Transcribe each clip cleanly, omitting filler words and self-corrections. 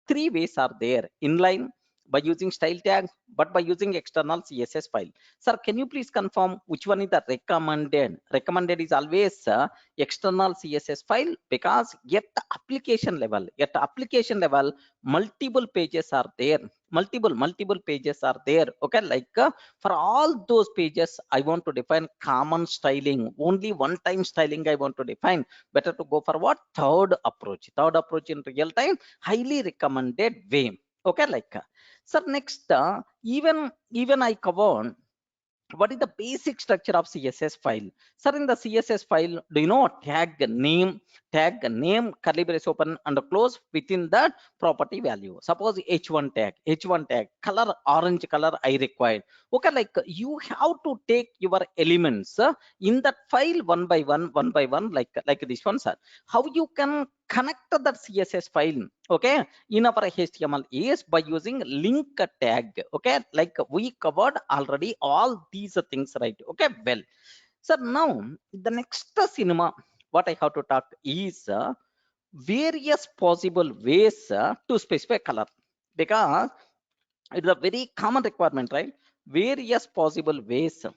three ways are there: inline, by using style tag, but by using external CSS file. Sir, can you please confirm which one is the recommended? Recommended is always external CSS file, because at the application level, multiple pages are there. Multiple pages are there. Okay, like for all those pages, I want to define common styling. Only one time styling I want to define. Better to go for what? Third approach. Third approach in real time, highly recommended way. Okay, like sir, next even I covered what is the basic structure of CSS file. Sir, in the CSS file, do you know tag name, curly brace open and close, within that property value. Suppose h1 tag, color orange color I required. Okay, like you have to take your elements in that file one by one, like this one, sir. How you can connect that CSS file, okay, in our HTML is by using link tag. Okay, like we covered already all these things, right? Okay, well, so now the next cinema what I have to talk is various possible ways to specify color, because it's a very common requirement, right? Various possible ways to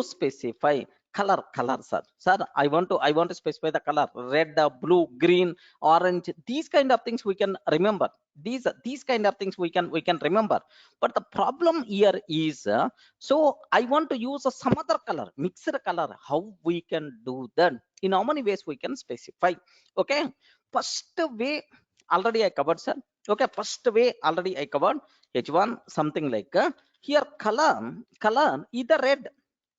specify color, sir. I want to specify the color red, blue, green, orange. These kind of things we can remember. These kind of things we can remember. But the problem here is so I want to use some other color, mixed color. How we can do that? In how many ways we can specify? Okay, first way already I covered, sir. Okay, first way already I covered. H1 something like here color either red.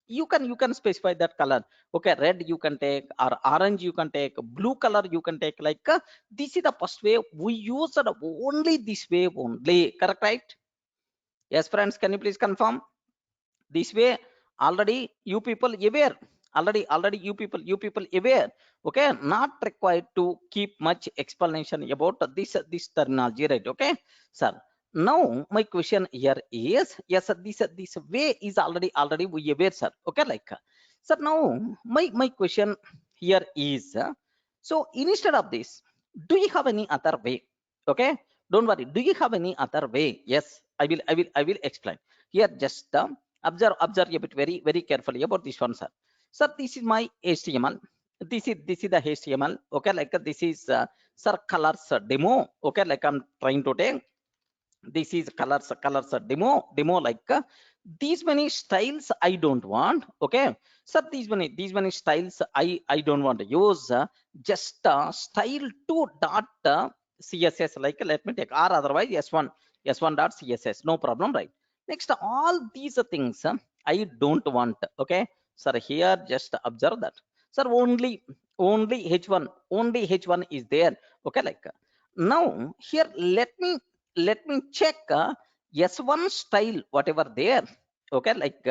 You can specify that color. Okay, red you can take, or orange you can take, blue color you can take. Like this is the first way we use it, only this way only. Correct, right? Yes, friends, can you please confirm? This way already you people aware. Already you people aware. Okay, not required to keep much explanation about this terminology, right? Okay, sir. Now my question here is, yes sir, this way is already we aware, sir. Okay, like sir, now my question here is so instead of this, do you have any other way? Okay, don't worry, do you have any other way? Yes, I will explain here. Just observe a bit very carefully about this one, sir. Sir, this is my HTML. This is the HTML. Okay, like this is sir colors demo. Okay, like I'm trying to take. This is colors demo. Like these many styles I don't want. Okay, sir, these many styles I don't want to use. Just style 2 dot css, like let me take, or otherwise s1 dot css, no problem, right? Next, all these things I don't want. Okay, sir, here just observe that, sir. Only h1 is there. Okay, like now here let me check s1 style whatever there. Okay, like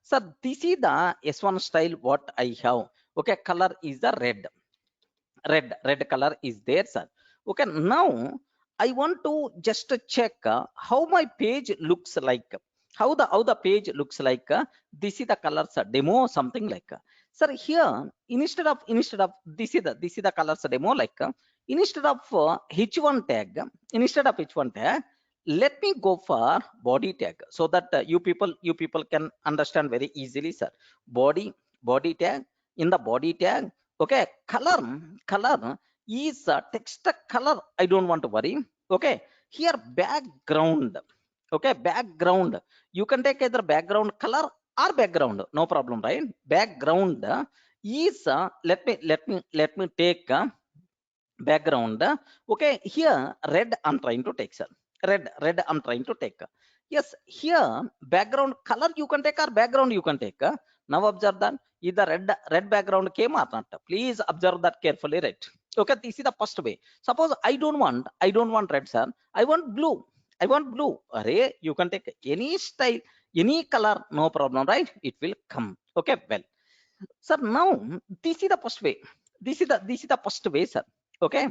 sir, this is the s1 style what I have. Okay, color is the red color is there, sir. Okay, now I want to just check how my page looks like. How the page looks like. This is the colors demo, something like sir. Here instead of this is the colors demo, like instead of h1 tag, let me go for body tag, so that you people can understand very easily, sir. Body tag. In the body tag, okay, color is text color, I don't want to worry. Okay, here background. Okay, background, you can take either background color or background, no problem, right? Background is let me take background. Okay, here red I'm trying to take, sir. Red I'm trying to take. Yes, here background color you can take, or background you can take. Now observe that either red background came or not. Please observe that carefully, right? Okay, this is the first way. Suppose I don't want red, sir. I want blue. Array, you can take any style, any color, no problem, right? It will come. Okay, well, sir, now this is the first way. This is the first way, sir. Okay,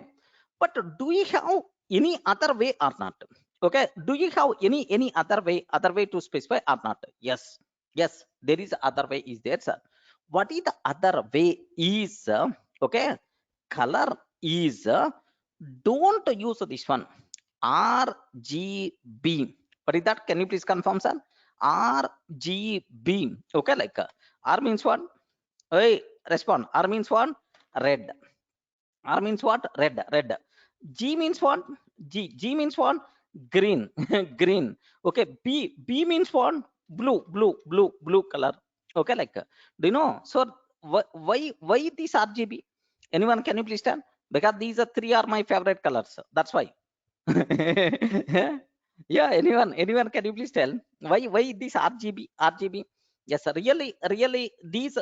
but do you have any other way or not? Okay, do you have any other way to specify or not? Yes, there is other way is there, sir. What is the other way is okay, color is Don't use this one. RGB. What is that? Can you please confirm, sir? RGB. Okay, like R means what? Hey, respond. R means what? Red. R means what? Red. Red. G means what? G means what? Green. Green. Okay. B means what? Blue. Blue. Blue. Blue color. Okay, like do you know? So why this RGB? Anyone? Can you please tell? Because these are three are my favorite colors. That's why. Yeah, anyone can you please tell why this RGB? Yes, sir. Really these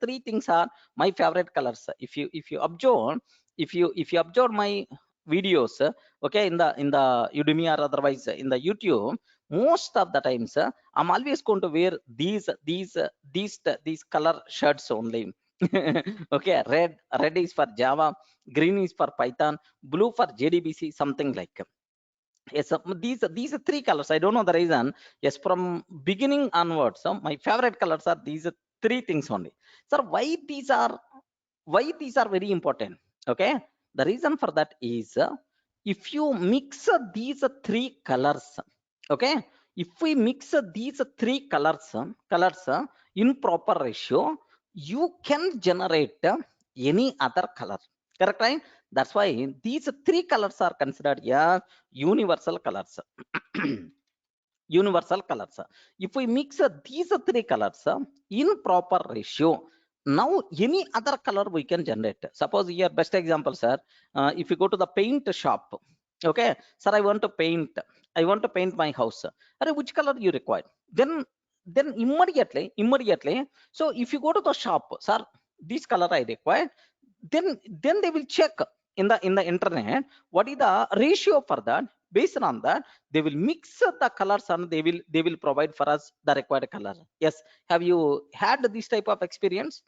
three things are my favorite colors. If you observe, if you observe my videos, okay, in the Udemy or otherwise in the YouTube, most of the times I'm always going to wear these color shirts only. Okay, red is for Java, green is for Python, blue for JDBC, something like. Yes, these are three colors. I don't know the reason. Yes, from beginning onwards, my favorite colors are these three things only. Sir, why these are very important? Okay, the reason for that is if you mix these three colors, okay, if we mix these three colors in proper ratio, you can generate any other color. Correct, right? That's why these three colors are considered universal colors. Universal colors. If we mix these three colors in proper ratio, now any other color we can generate. Suppose here, best example, sir. If you go to the paint shop, okay, sir, I want to paint my house. Which color you require? Then immediately. So if you go to the shop, sir, this color I require. Then they will check in the internet what is the ratio for that. Based on that, they will mix the colors and they will provide for us the required color. Yes, have you had this type of experience?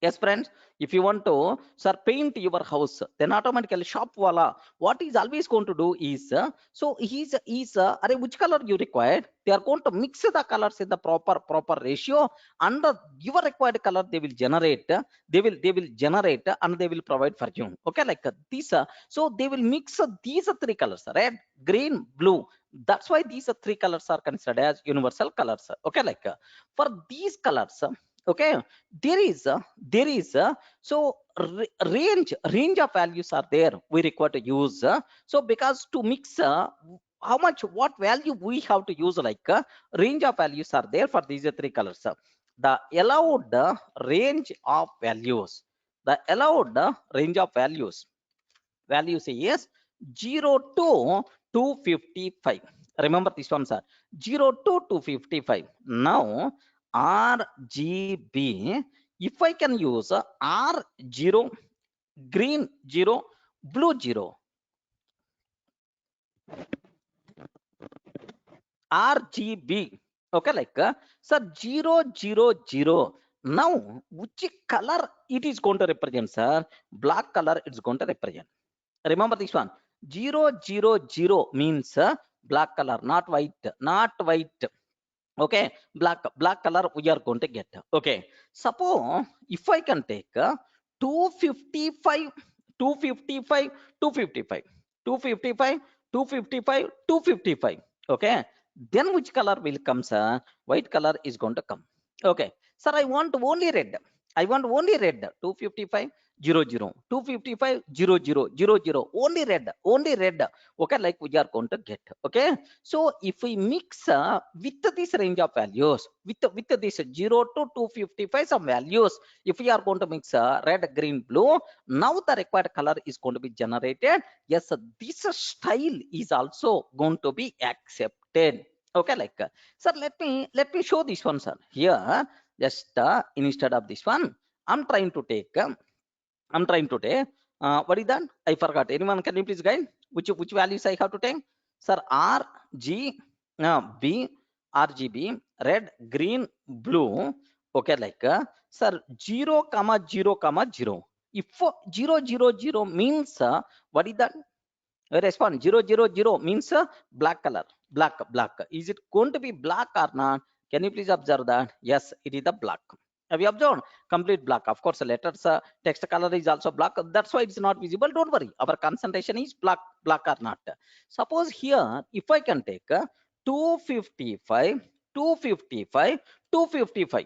Yes, friends, if you want to, sir, paint your house, then automatically shop wala what is always going to do is so which color you required, they are going to mix the colors in the proper ratio, and your required color they will generate and they will provide for you. Okay, like these so they will mix these three colors, red, green, blue. That's why these three colors are considered as universal colors. Okay, like for these colors, okay, there is so range of values are there we require to use. So because to mix how much what value we have to use, like range of values are there for these three colors. The allowed range of values, the allowed range of values is 0 to 255. Remember this one, sir. 0 to 255. Now RGB, if I can use R0, green 0, blue 0, RGB. Okay, like sir, 0 0 0. Now which color it is going to represent, sir? Black color it's going to represent. Remember this one. 0 0 0 means black color, not white. Okay, black color we are going to get. Okay, suppose if I can take 255 255 255 255 255 255. Okay, then which color will come, sir? White color is going to come. Okay, sir, I want only red. 255 0 0 255 0 0 0 0, only red. Okay, like we are going to get. Okay, so if we mix with this range of values, with this 0 to 255 some values, if we are going to mix red, green, blue, now the required color is going to be generated. Yes, this style is also going to be accepted. Okay, like sir, let me show this one, sir. Here, just instead of this one, I'm trying to take what is that? I forgot. Anyone can you please guide which values I have to take? Sir, R, G, B, RGB, red, green, blue. Okay, like sir, 0 comma 0 comma 0. If 0 0 0 means what is that? Respond. 0 0 0 means black color. Black. Is it going to be black or not? Can you please observe that? Yes, it is the black. Have you observed? Complete black. Of course, letters text color is also black. That's why it's not visible. Don't worry. Our concentration is black or not. Suppose here, if I can take 255, 255, 255.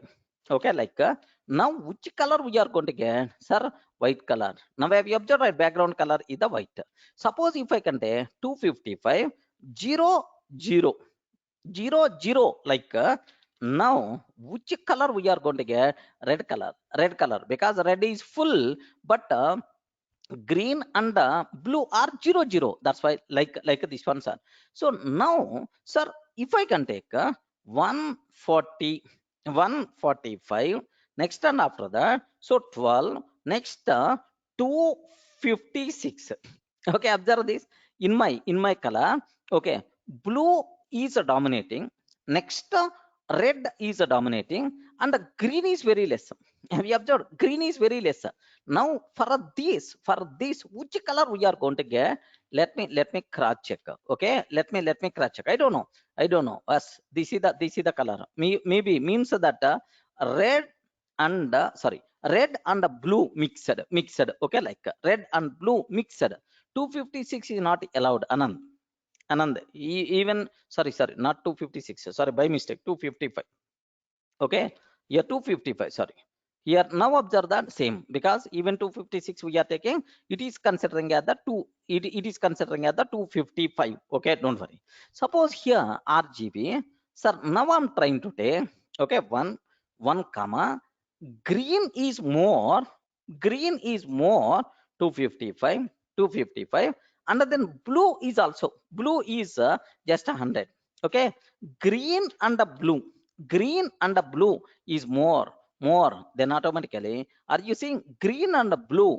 Okay, like now which color we are going to get? Sir, white color. Now have you observed, right? Background color is the white. Suppose if I can take 255, 0, 0, 0, 0, like now which color we are going to get? Red color. Red color, because red is full, but green and blue are 0, 0. That's why like this one, sir. So now, sir, if I can take 140, 145, next and after that, so 12, next 256. Okay, observe this in my color. Okay, blue is dominating, next red is dominating, and green is very less. Have you observed? Green is very less. Now for this which color we are going to get? Let me cross check. Okay, let me cross check. I don't know as this is the color. Maybe means that red and red and blue mixed. Okay, like red and blue mixed. 256 is not allowed, Anand. Even sorry, not 256, sorry, by mistake, 255. Okay, here 255, sorry. Here now observe that same, because even 256 we are taking, it is considering as the it is considering as the 255. Okay, don't worry. Suppose here RGB, sir, now I'm trying to take, okay, one comma, green is more, 255, 255, and then blue is just 100. Okay, green and blue is more then automatically, are you seeing green and blue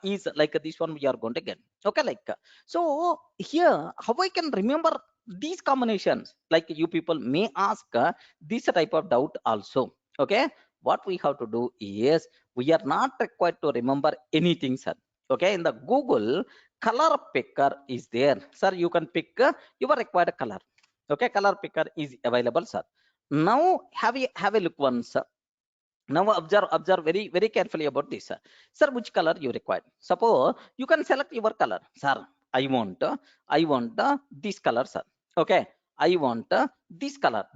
is like this one we are going to get. Okay, like so here how I can remember these combinations, like you people may ask this type of doubt also. Okay, what we have to do is, we are not required to remember anything, sir. Okay, in the Google, color picker is there, sir. You can pick your required color. Okay, color picker is available, sir. Now have a look once. Now observe very carefully about this, sir. Which color you require? Suppose you can select your color, sir. I want this color, sir. Okay, I want this color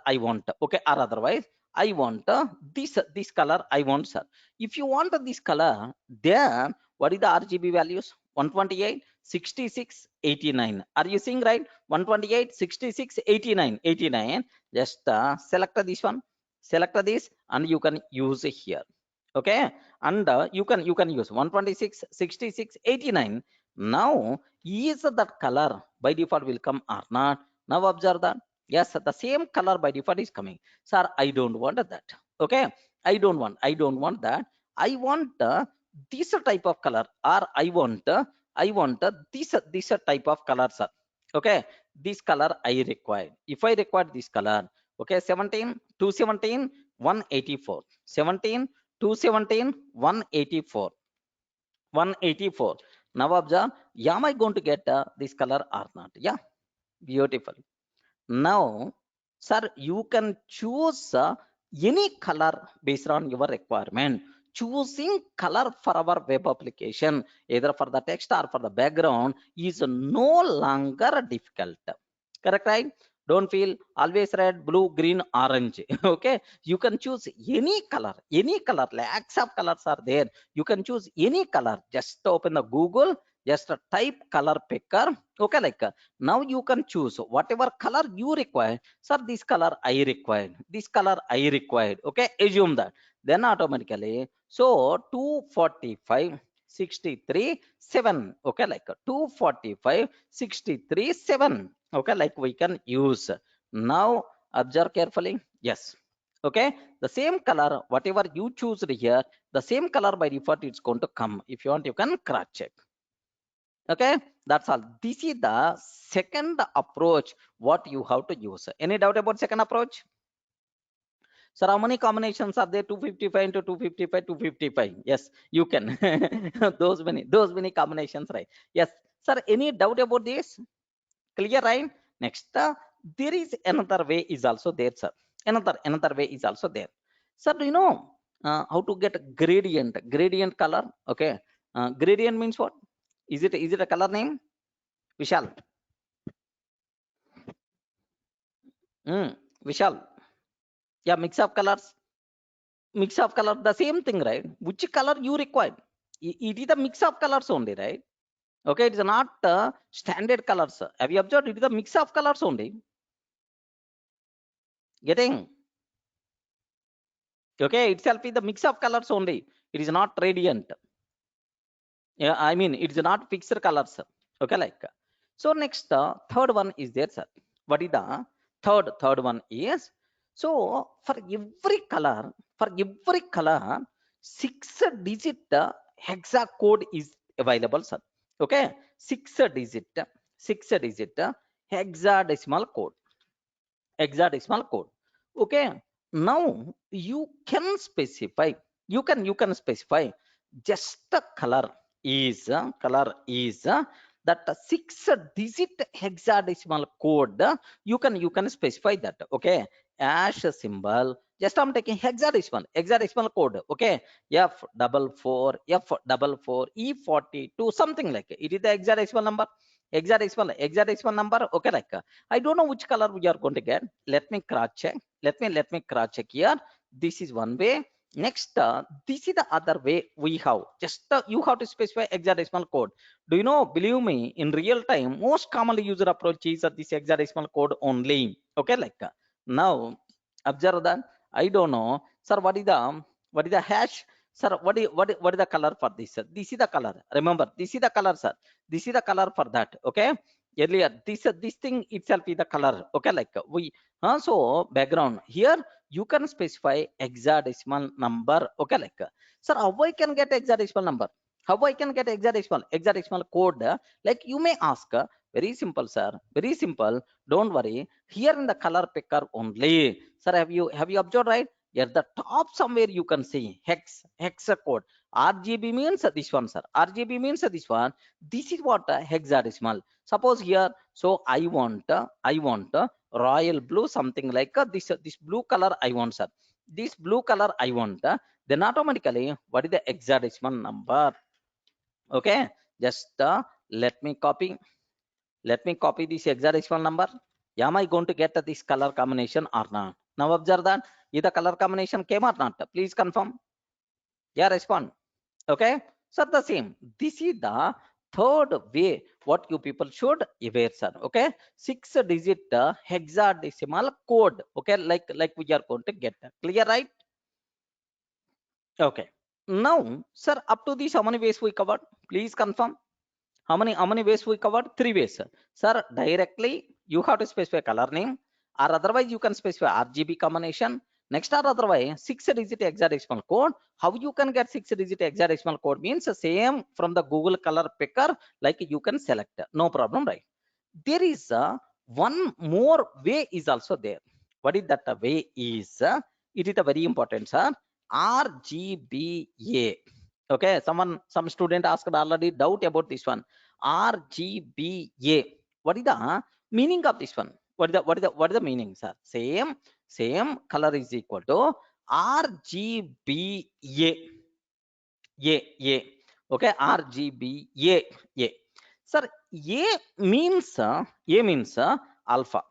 I want. Okay, or otherwise I want this color I want, sir. If you want this color, then what is the RGB values? 128, 66, 89. Are you seeing, right? 128, 66, 89, 89. Just select this one, select this, and you can use it here. Okay, and you can use 126, 66, 89. Now is that color by default will come or not? Now observe that, yes, the same color by default is coming. Sir, I don't want that. Okay, I don't want that. I want this type of color, or I want this type of color, sir. Okay, this color I require. If I require this color, okay, 17, 217, 184, 17, 217, 184, 184. Now observe, am I going to get this color or not? Yeah, beautiful. Now, sir, you can choose any color based on your requirement. Choosing color for our web application, either for the text or for the background, is no longer difficult. Correct, right? Don't feel always red, blue, green, orange. Okay, you can choose any color, any color. Lakhs of colors are there. You can choose any color. Just open the Google, just type color picker. Okay, like now you can choose whatever color you require. Sir, this color I required, this color I required. Okay, assume that. Then automatically, so 245, 63, 7. Okay, like 245, 63, 7. Okay, like we can use. Now observe carefully. Yes. Okay, the same color, whatever you choose here, the same color by default it's going to come. If you want, you can cross check. Okay, that's all. This is the second approach what you have to use. Any doubt about second approach? Sir, how many combinations are there? 255 into 255, 255. Yes, you can. those many combinations, right? Yes. Sir, any doubt about this? Clear, right? Next, there is another way is also there, sir. Another way is also there. Sir, do you know how to get gradient color. Okay, gradient means what? Is it a color name, Vishal? Vishal, yeah, mix of color, the same thing, right? Which color you require? It is a mix of colors only, right? Okay, it is not standard colors. Have you observed? It is a mix of colors only. Getting? Okay, itself is the mix of colors only. It is not radiant. Yeah, I mean, it's not fixed colors. Okay, like so. Next, third one is there, sir. What is the third one is? So for every color, 6-digit hexa code is available, sir. Okay, 6-digit, 6-digit hexadecimal code, hexadecimal code. Okay, now you can specify just the color is that 6-digit hexadecimal code. You can specify that. Okay, ash symbol, just I'm taking hexadecimal code. Okay, F44 E42, something like it is the hexadecimal number. Okay, like I don't know which color we are going to get. Let me cross check. Let me cross check here. This is one way. Next, this is the other way we have. Just you have to specify hexadecimal code. Do you know? Believe me, in real time, most commonly used approach is this hexadecimal code only. Okay, like now observe that. I don't know, sir. What is the hash? Sir, what is the color for this? Sir? This is the color. Remember, this is the color, sir. This is the color for that. Okay, earlier this thing itself is the color. Okay, like we so background here you can specify hexadecimal number. Okay, like sir, how I can get hexadecimal number? How I can get hexadecimal code? Like you may ask, very simple, sir. Very simple. Don't worry. Here in the color picker only, sir. Have you observed, right? At the top somewhere you can see hexa code. RGB means this one, sir. RGB means this one. This is what hexadecimal. Suppose here, so I want royal blue, something like this blue color I want, sir. This blue color I want. Then automatically, what is the hexadecimal number? Okay, just let me copy this hexadecimal number. Am I going to get this color combination or not? Now observe that. Is the color combination came or not? Please confirm. Yeah, respond. Okay, so the same. This is the third way what you people should aware, sir. Okay, 6-digit hexadecimal code. Okay, like we are going to get that. Clear, right? Okay. Now, sir, up to this, how many ways we covered? Please confirm. How many ways we covered? 3 ways, sir. Sir, directly you have to specify color name, or otherwise you can specify RGB combination. Next, or otherwise 6-digit hexadecimal code. How you can get 6-digit hexadecimal code means the same from the Google color picker, like you can select. No problem, right? There is one more way is also there. What is that way is? It is a very important, sir. RGBA. Okay, some student asked already doubt about this one. RGBA. What is the meaning of this one? What is the meaning, sir? Same color is equal to RGBA. A. Okay, RGBA. A. Sir, A means alpha.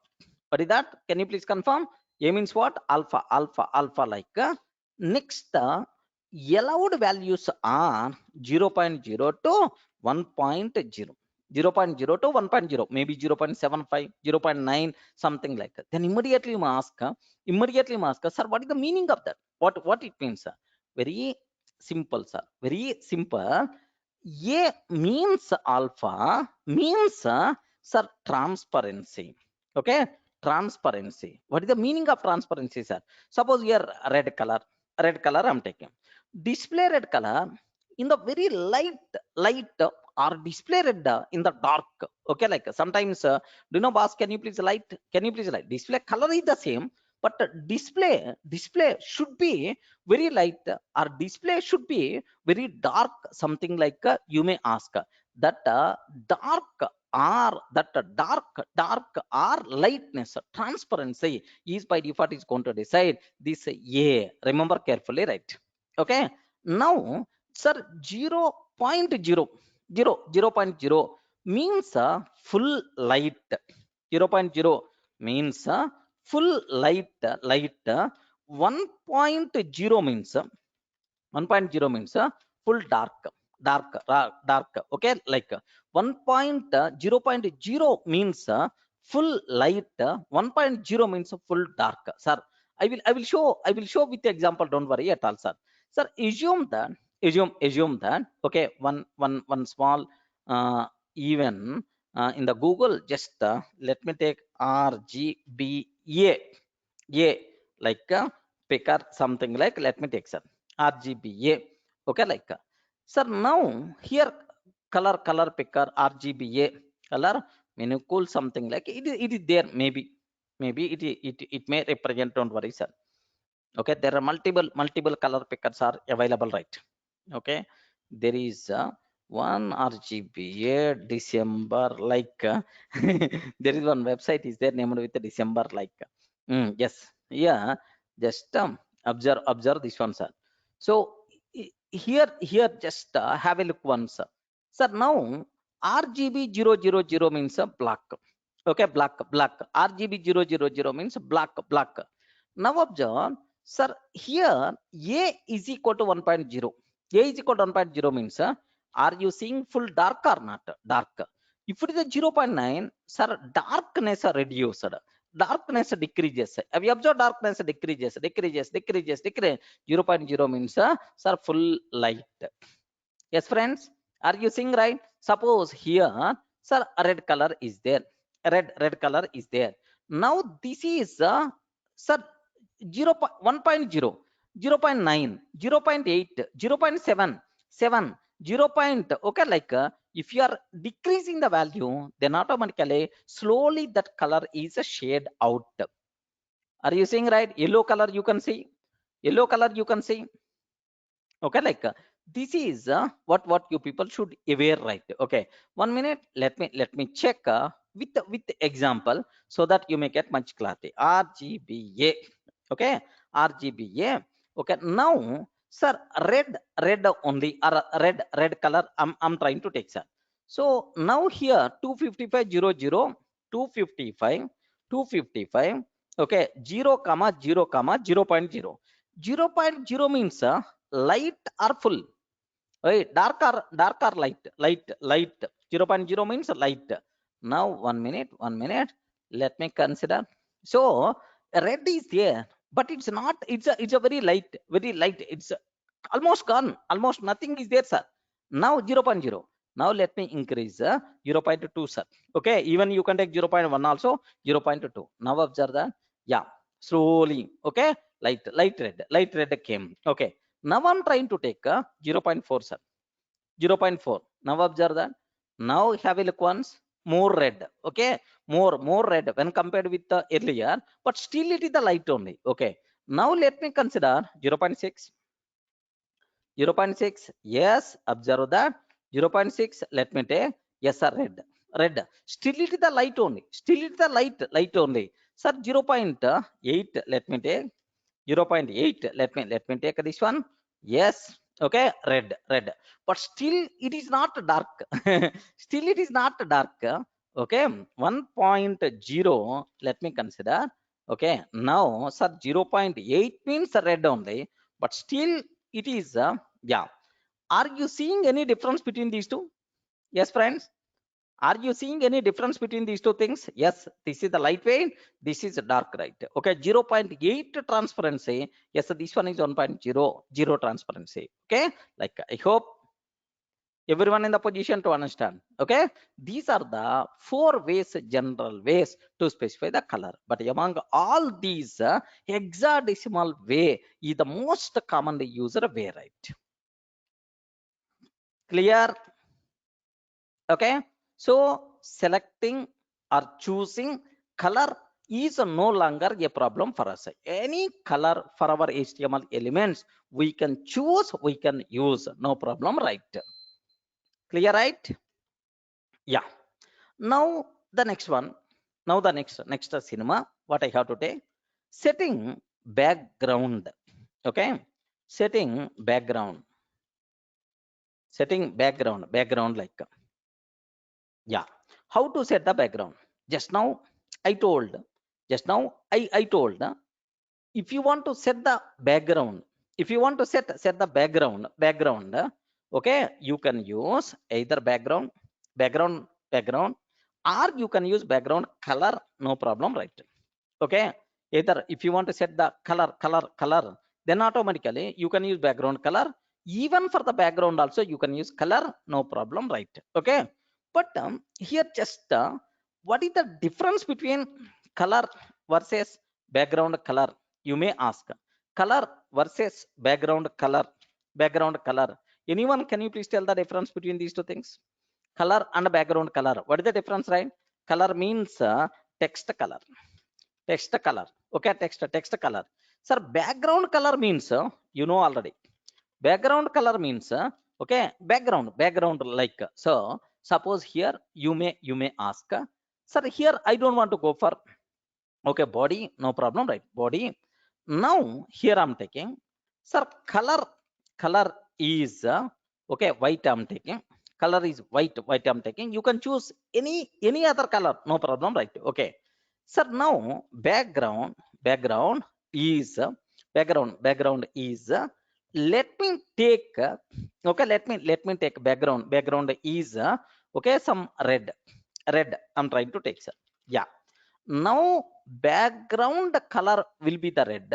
What is that? Can you please confirm? A means what? Alpha. Like next, allowed values are 0.0 to 1.0. 0.0 to 1.0, maybe 0.75, 0.9, something like that. Then immediately you ask, sir, what is the meaning of that? What it means, sir? Very simple, sir. Very simple. A means alpha means, sir, transparency. Okay, transparency. What is the meaning of transparency, sir? Suppose here red color I'm taking. Display red color in the very light or display red in the dark. Okay, like sometimes, do you know, boss? Can you please light? Display color is the same, but display should be very light, or display should be very dark, something like you may ask that dark or lightness, transparency is by default is going to decide this A. Remember carefully, right? Okay, now sir 0.0 means full light. 0.0 means full light. 1.0 means 1.0 means full dark. Okay, like 1.0 means full light. 1.0 means full dark. Sir, I will show with the example. Don't worry at all, sir. Sir, assume that. Okay, one small even in the Google. Just let me take RGBA. Like pick up something like, let me take sir RGBA. Okay, like sir, now here color picker RGBA color menu cool something like it is there. Maybe it may represent. Don't worry, sir. Okay, there are multiple color pickers are available, right? Okay, there is one RGBA December, like there is one website is there named with the December, like yes, yeah, just observe this one, sir. So here just have a look once, sir. Now RGB 000 means black. Okay, black. RGB 000 means black. Now observe, sir, here A is equal to 1.0. A is equal to 1.0 means are you seeing full dark or not? Dark. If it is a 0.9, sir, darkness are reduced. Darkness decreases. Have you observed darkness decreases? 0.0 means sir, full light. Yes, friends, are you seeing right? Suppose here, sir, red color is there. Red color is there. Now this is sir 1.0, 0.9, 0.8, 0.7, 7, 0. Okay, like if you are decreasing the value, then automatically slowly that color is a shade out. Are you seeing right? Yellow color you can see. Yellow color you can see. Okay, like this is what you people should aware, right? Okay, 1 minute, let me check with the example, so that you may get much clarity. RGBA. Okay, RGBA. Okay, now sir, red only, or red color I'm trying to take, sir. So now here 255 255 255. Okay, 0 comma 0 comma 0.0. 0.0 means light or full. Right, dark or light. 0.0 means light. Now 1 minute, let me consider. So red is there, but it's not. It's a very light. It's almost gone. Almost nothing is there, sir. Now 0.0. Now let me increase 0.2, sir. Okay, even you can take 0.1 also. 0.2. Now observe that. Yeah, slowly. Okay, light red came. Okay, now I'm trying to take 0.4, sir. 0.4. Now observe that. Now have a look once. More red. Okay, more red when compared with the earlier, but still it is the light only. Okay, now let me consider 0.6. 0.6. Yes, observe that. 0.6. Let me take. Yes, sir. Red. Still it is the light only. Still it is the light only. Sir, 0.8. Let me take. 0.8. Let me take this one. Yes. Okay. Red. But still it is not dark. Still it is not dark. Okay. 1.0. Let me consider. Okay. Now, sir, 0.8 means red only. But still it is yeah. Are you seeing any difference between these two? Yes, friends. Are you seeing any difference between these two things? Yes, this is the lightweight, this is dark, right? Okay, 0.8 transparency. Yes, this one is 1.0 transparency. Okay, like I hope everyone in the position to understand. Okay, these are the 4 ways, general ways to specify the color. But among all these, hexadecimal way is the most commonly used way, right? Clear? Okay, so selecting or choosing color is no longer a problem for us. Any color for our HTML elements we can choose, we can use, no problem, right? Clear, right? Yeah. Now the next one. Now the next cinema, what I have to take, setting background. Okay, setting background, background like, yeah, how to set the background. Just now I told, just now I told, if you want to set the background, if you want to set the background, okay, you can use either background, or you can use background color, no problem, right? Okay, either if you want to set the color, then automatically you can use background color. Even for the background also you can use color, no problem, right? Okay, but here just what is the difference between color versus background color, you may ask. Color versus background color, anyone can you please tell the difference between these two things? Color and background color, what is the difference, right? Color means text color, okay, text color. Sir, background color means you know already, background color means okay, background like, so suppose here you may ask, sir, here I don't want to go for, okay, body, no problem, right? Body. Now here I'm taking, sir, color is okay, white I'm taking, color is white I'm taking. You can choose any other color, no problem, right? Okay, sir, now background is background is let me take okay, let me take background is okay, some red I'm trying to take, sir. Yeah, now background color will be the red,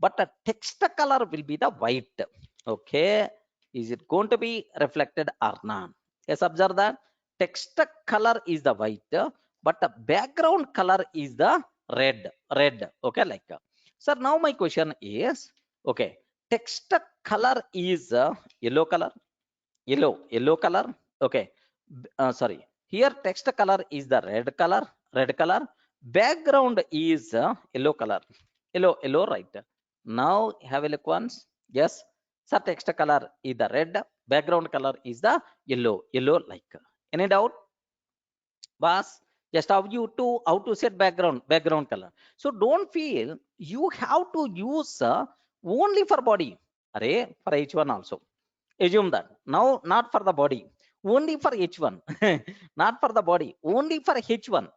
but the text color will be the white. Okay, is it going to be reflected or not? Yes, observe that text color is the white, but the background color is the red. Okay, like, sir, now my question is, okay, text color is yellow color, yellow color. Okay, sorry, here text color is the red color, background is yellow color, yellow, right? Now have a look once. Yes, so text color is the red, background color is the yellow, like, any doubt, boss? Just how to set background color. So don't feel you have to use only for body, array, for h1 also. Assume that now, not for the body, only for h1. Not for the body, only for h1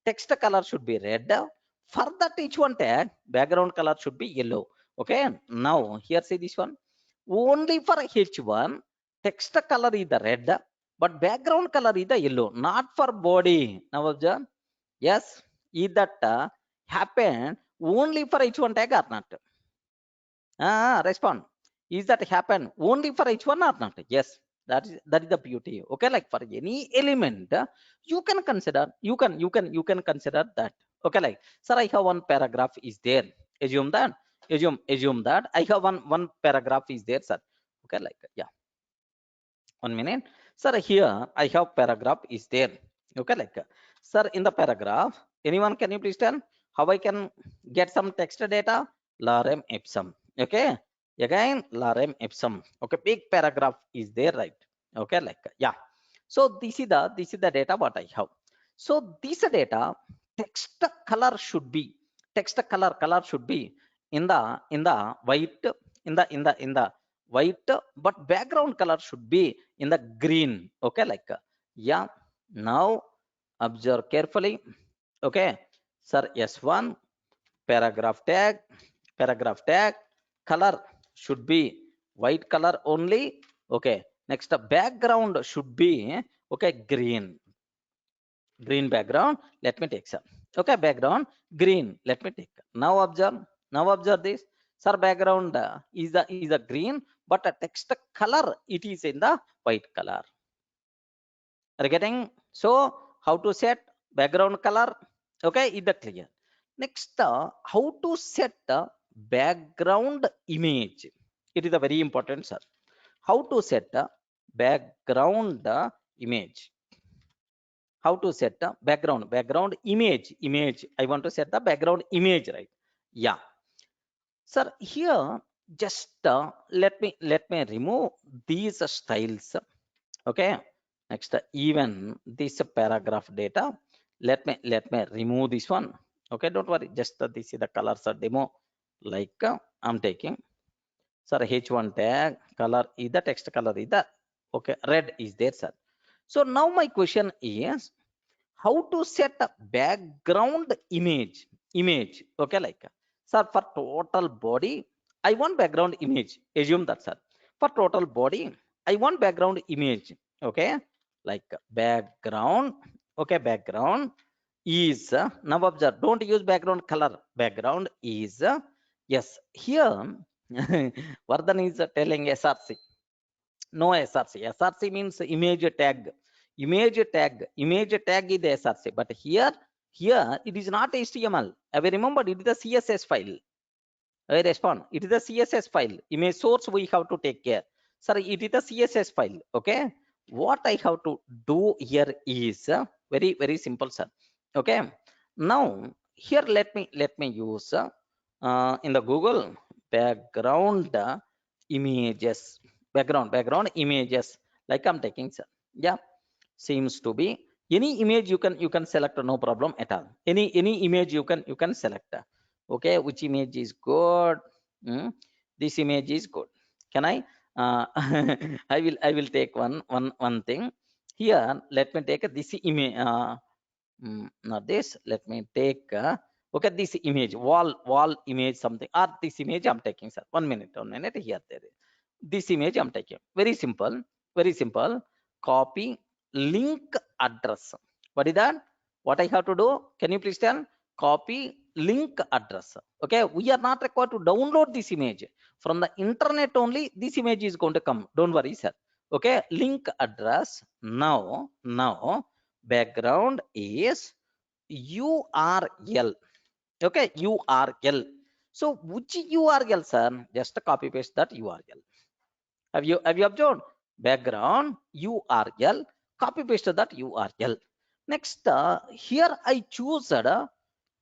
text color should be red. For that h1 tag, background color should be yellow. Okay, now here see this one, only for h1 text color is the red, but background color is the yellow, not for body. Now observe. Yes, is that happen only for h1 tag or not? Respond. Is that happen only for h1 or not? Yes, that is the beauty. Okay, like for any element, you can consider, you can consider that. Okay, like, sir, I have one paragraph is there. Assume that, assume that I have one paragraph is there, sir. Okay, like, yeah, 1 minute, sir. Here I have paragraph is there. Okay, like, sir, in the paragraph, anyone can you please tell how I can get some text data? Lorem ipsum. Okay, again lorem ipsum. Okay, big paragraph is there, right? Okay, like, yeah, so this is the data what I have. So this data, text color should be in the white, in the white, but background color should be in the green. Okay, like, yeah, now observe carefully. Okay, sir, s1 paragraph tag color should be white color only. Okay, next the background should be okay, green background. Let me take some, okay, background green, let me take. Now observe this, sir, background is a green, but a text color it is in the white color. Are you getting? So how to set background color? Okay, is that clear? Next, how to set the background image? It is a very important, sir. How to set the background image? How to set the background image? I want to set the background image, right? Yeah, sir. Here, just let me remove these styles. Okay, next, even this paragraph data, let me remove this one. Okay, don't worry, just this is the colors demo, like, I'm taking. sir. H1 tag color is the text color is the okay, red is there, sir. So now my question is how to set a background image, okay, like sir, for total body I want background image, assume that, sir. For total body I want background image, okay, like background, okay, background is now observe, don't use background color, background is yes, here Vardhan is telling src, no src, src means image tag, image tag is the src, but here it is not html. I remember it is the css file. I respond, it is the css file, image source we have to take care, sir. It is the css file, okay. What I have to do here is very simple, sir, okay. Now here let me use in the Google background images, background images, like I'm taking, sir. Yeah, seems to be any image you can select, no problem at all. Any image you can select, okay. Which image is good? Hmm, this image is good. Can I I will take one thing here. Let me take this image, not this, let me take okay, this image, wall image something, or this image I'm taking, sir. 1 minute here, there is this image I'm taking. Very simple, very simple. Copy link address. What is that? What I have to do, can you please tell? Copy link address, okay. We are not required to download this image from the internet, only this image is going to come, don't worry, sir, okay. Link address. Now background is url, okay, url. So which url, sir? Just copy paste that url. Have you observed? Background url, copy paste that url. Next, here I choose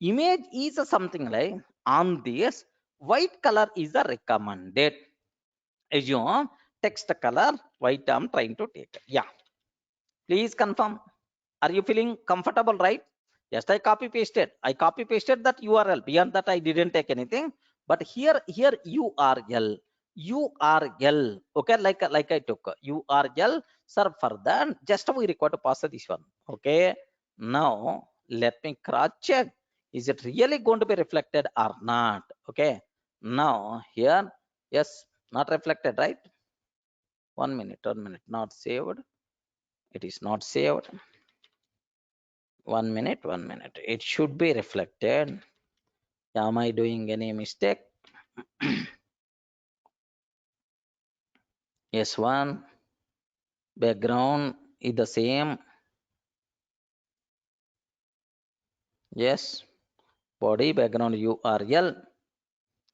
image is something like on this white color is the recommended, assume text color white I'm trying to take. Yeah, please confirm. Are you feeling comfortable, right? Just I copy pasted that url. Beyond that I didn't take anything. But here url, okay, like I took url, sir. For that just we require to pass this one, okay. Now let me cross check, is it really going to be reflected or not, okay. Now here, yes, not reflected, right? 1 minute, not saved. It is not saved. 1 minute, it should be reflected. Am I doing any mistake? Yes, one. Background is the same. Yes, body background url.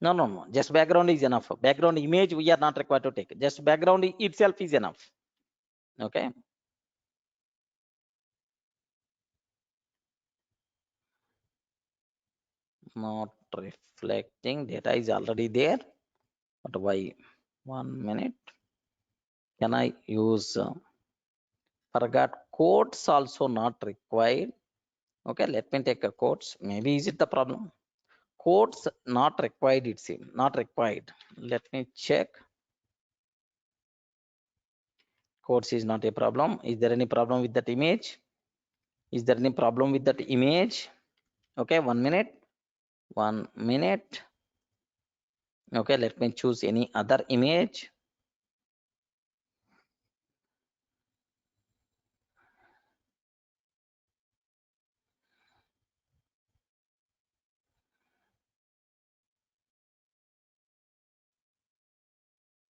No, just background is enough. Background image we are not required to take, just background itself is enough, okay. Not reflecting, data is already there, but why? 1 minute. Can I use forgot quotes also not required, okay. Let me take a quotes, maybe is it the problem? Quotes not required, it seems not required. Let me check. Quotes is not a problem. Is there any problem with that image? Is there any problem with that image? Okay, 1 minute. 1 minute. Okay, let me choose any other image.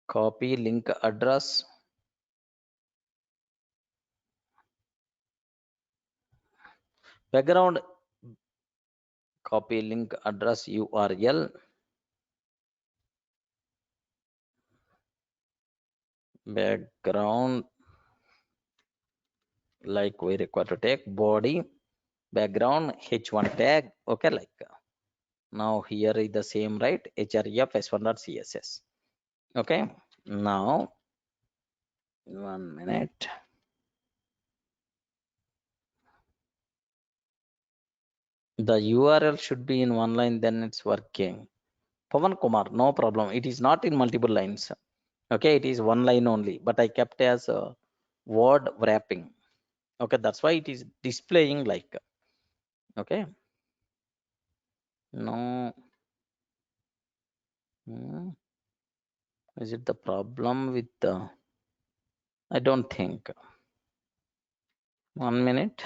Copy link address. Background, copy link address url. Background, like we require to take body background h1 tag, okay, like now here is the same, right? href s1.css, okay. Now 1 minute. The url should be in one line, then it's working. Pavan Kumar, no problem. It is not in multiple lines. Okay, it is one line only, but I kept as a word wrapping. Okay, that's why it is displaying like. Okay, no. Is it the problem with the? I don't think. 1 minute.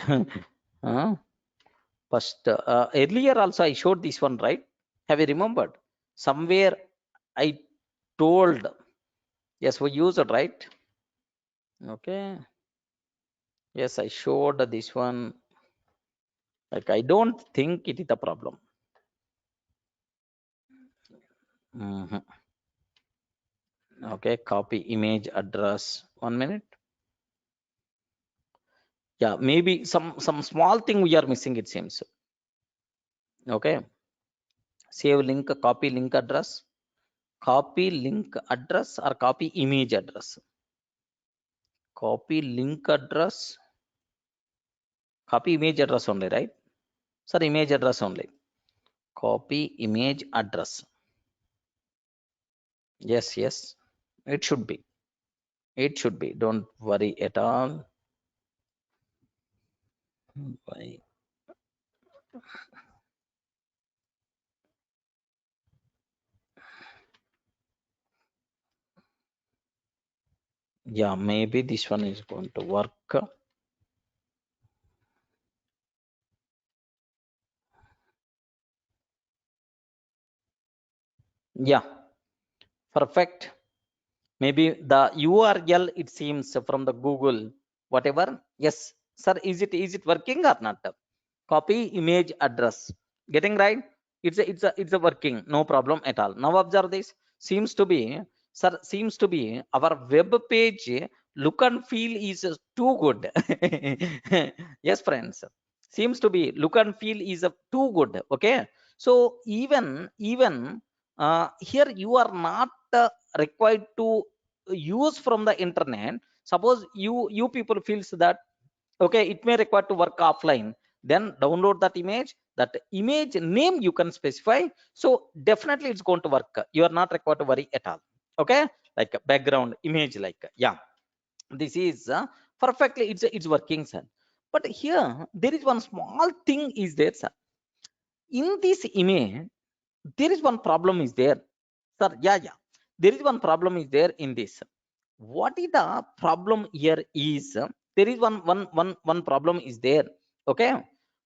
First, earlier also I showed this one, right? Have you remembered? Somewhere I told, yes, we use it, right? Okay. Yes, I showed this one. Like, I don't think it is the problem. Mhm. Okay, copy image address. 1 minute. Yeah, maybe some small thing we are missing, it seems. Okay. Save link, copy link address. Copy link address or copy image address. Copy link address. Copy image address only, right? Sir, image address only. Copy image address. Yes, yes. It should be. It should be. Don't worry at all. Why? Yeah, maybe this one is going to work. Yeah, perfect. Maybe the URL, it seems, from the Google, whatever. Yes, sir, is it working or not? Copy image address. Getting right? It's a working, no problem at all. Now observe this. Seems to be, sir, seems to be our web page look and feel is too good. Yes, friends. Seems to be look and feel is too good. Okay. So even here you are not required to use from the internet. Suppose you people feels that okay, it may require to work offline, then download that image name you can specify, so definitely it's going to work. You are not required to worry at all. Okay, like a background image, like yeah, this is perfectly, it's working, sir. But here there is one small thing is there, sir. In this image there is one problem is there, sir. Yeah, there is one problem is there in this. What is the problem here is there is one problem is there. Okay,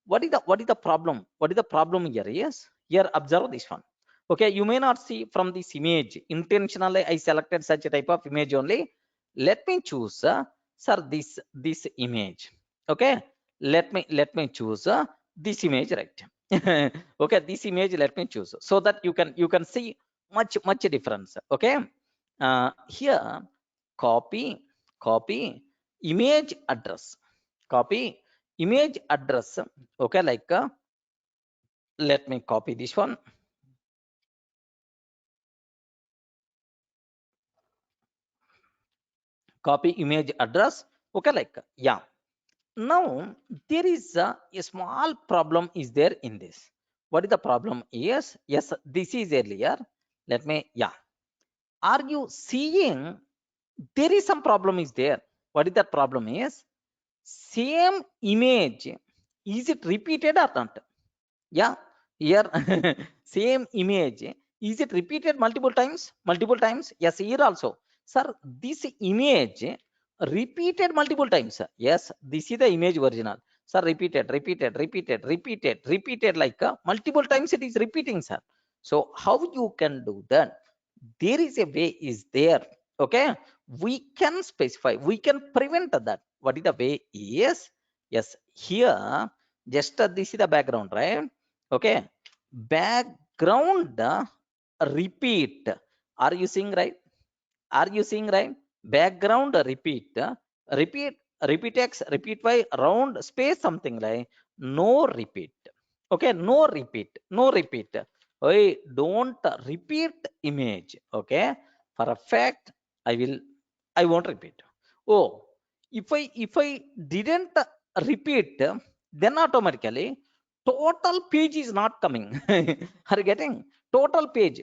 what is the problem, what is the problem here? Yes, here observe this one. Okay, you may not see from this image. Intentionally I selected such a type of image only. Let me choose sir, this image. Okay, let me choose this image, right? Okay, this image let me choose so that you can see much difference. Okay, here copy image address. Copy image address. Okay, like let me copy this one. Copy image address. Okay, like yeah. Now there is a small problem is there in this. What is the problem? Yes, this is earlier. Let me, yeah. Are you seeing there is some problem is there? What is that problem is? Same image, is it repeated or not? Yeah, here same image, is it repeated multiple times? Yes, here also, sir, this image repeated multiple times. Yes, this is the image original, sir. Repeated like multiple times it is repeating, sir. So how you can do that? There is a way is there. Okay, we can specify, we can prevent that. What is the way? Yes, here just this is the background, right? Okay, background repeat. Are you seeing right? Are you seeing right? Background repeat, repeat, repeat x, repeat y, round space something like no repeat. Okay, no repeat, no repeat. Hey, don't repeat image. Okay, for a fact I won't repeat. Oh, if I didn't repeat, then automatically total page is not coming. Are you getting? Total page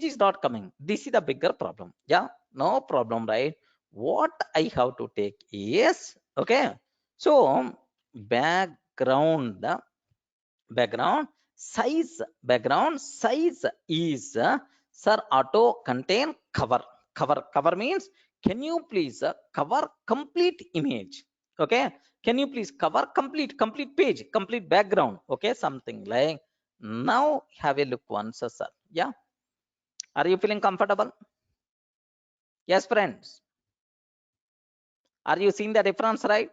is not coming. This is the bigger problem. Yeah, no problem, right? What I have to take is, okay, so background background background size is sir auto contain cover. Cover means, can you please cover complete image? Okay, can you please cover complete page, complete background? Okay, something like. Now have a look once, sir. Yeah, are you feeling comfortable? Yes, friends, are you seeing the difference, right?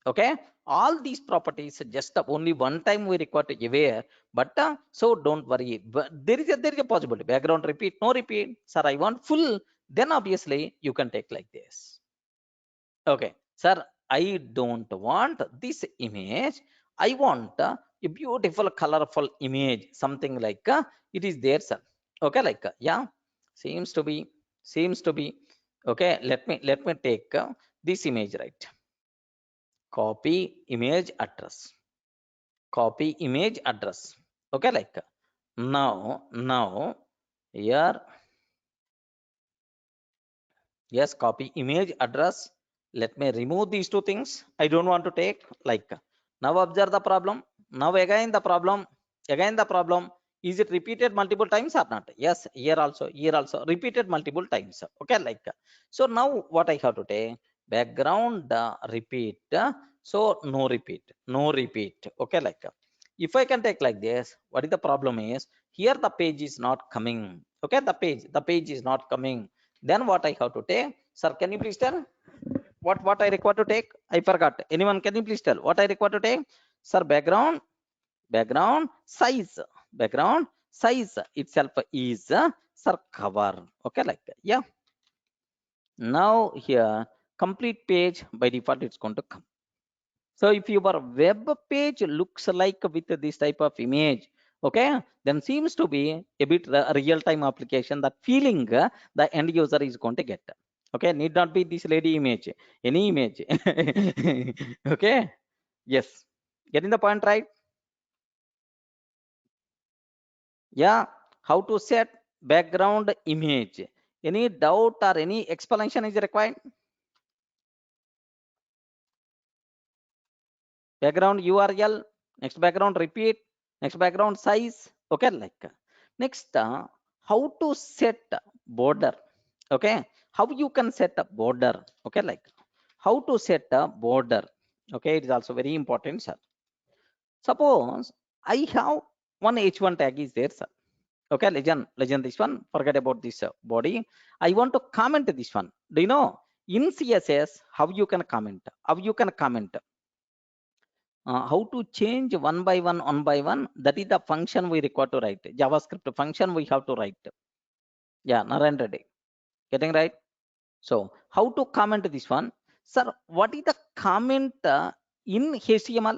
Okay, all these properties just only one time we require to aware, but so don't worry. But there is a possibility background repeat, no repeat, sir I want full, then obviously you can take like this. Okay, sir, I don't want this image, I want a beautiful colorful image, something like it is there, sir. Okay, like yeah, seems to be okay. Let me take this image, right? Copy image address, copy image address. Okay, like now here, yes, copy image address. Let me remove these two things I don't want to take. Like now observe the problem. Now again the problem. Is it repeated multiple times or not? Yes, here also repeated multiple times. Okay, like so now what I have to take? Background repeat, so no repeat. Okay, like if I can take like this, what is the problem is, here the page is not coming. Okay, the page is not coming. Then what I have to take? Sir, can you please tell what I require to take? I forgot. Anyone, can you please tell what I require to take? Sir, background size, background size itself is sir cover. Okay, like yeah. Now here complete page by default it's going to come. So if your web page looks like with this type of image, okay, then seems to be a bit real-time application. That feeling the end user is going to get. Okay, need not be this lady image, any image. Okay, yes, getting the point, right? Yeah, how to set background image? Any doubt or any explanation is required? Background URL, next background repeat, next background size. Okay, like next how to set border. Okay, how you can set a border? Okay, like how to set a border? Okay, it is also very important, sir. Suppose I have one h1 tag is there, sir. Okay, legend this one, forget about this body. I want to comment this one. Do you know in CSS how you can comment? How you can comment? How to change one by one? That is the function we require to write. JavaScript function we have to write. Yeah, Narendra Day. Getting right? So how to comment this one? Sir, what is the comment in HTML?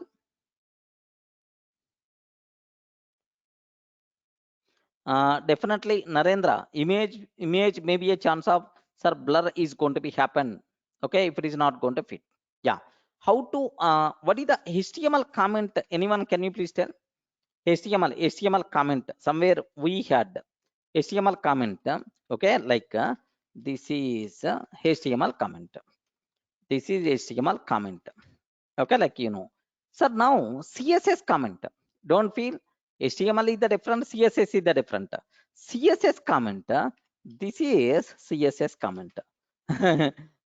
Definitely Narendra, image may be a chance of, sir, blur is going to be happen. Okay, if it is not going to fit. Yeah, how to what is the HTML comment? Anyone, can you please tell? HTML comment, somewhere we had HTML comment. Okay, like this is HTML comment. This is HTML comment. Okay, like sir, now CSS comment. Don't feel HTML is the different, CSS is the different. CSS comment, this is CSS comment.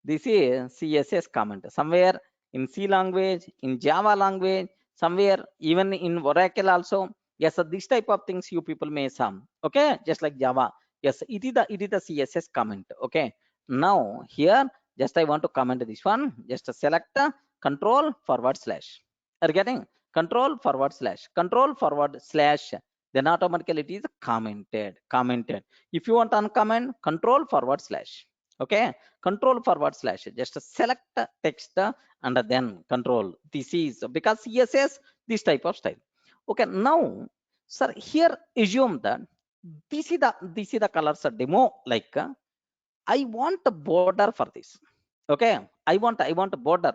This is CSS comment. Somewhere in C language, in Java language, somewhere even in Oracle also. Yes, so this type of things you people may some. Okay, just like Java. Yes, it is the CSS comment. Okay, now here just I want to comment this one. Just select control forward slash. Are you getting? Control forward slash, then automatically it is commented. If you want to uncomment, control forward slash. Okay, control forward slash, just select text and then control. This is because CSS, this type of style. Okay, now sir, here assume that this is the colors demo. Like I want a border for this. Okay, I want a border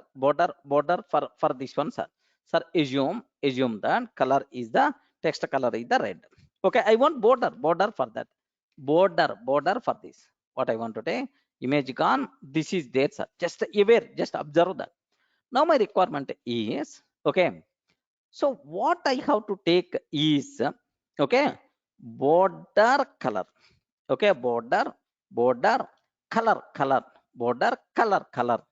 for this one, sir. sir, assume that color is the text color is the red. Okay, I want border for that, border for this. What I want to take, image gone, this is there, sir. Just aware, just observe that. Now my requirement is, okay, so what I have to take is, okay, border color. Okay, border color, border color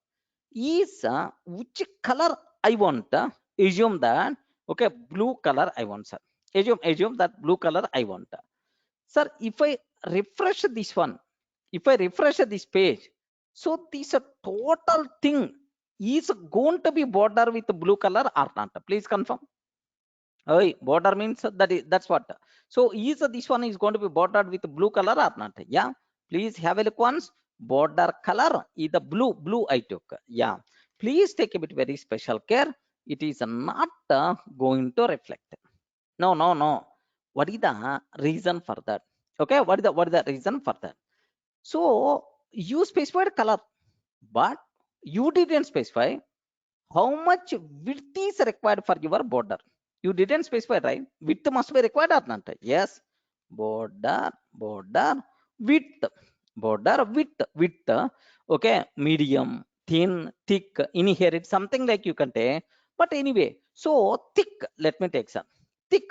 is, which color I want. Assume that, okay, blue color I want, sir. Assume that blue color I want, sir. If I refresh this one, if I refresh this page, so this total thing is going to be border with blue color or not? Please confirm. Oh, border means that's what. So is this one is going to be bordered with blue color or not? Yeah. Please have a look once. Border color is the blue I took. Yeah. Please take a bit very special care. It is not going to reflect. No. What is the reason for that? Okay. What is the reason for that? So you specified color, but you didn't specify how much width is required for your border. You didn't specify, right? Width must be required or not? Yes. Border width, width. Okay, medium, thin, thick, inherit, something like you can take. But anyway, so thick, let me take some. Thick,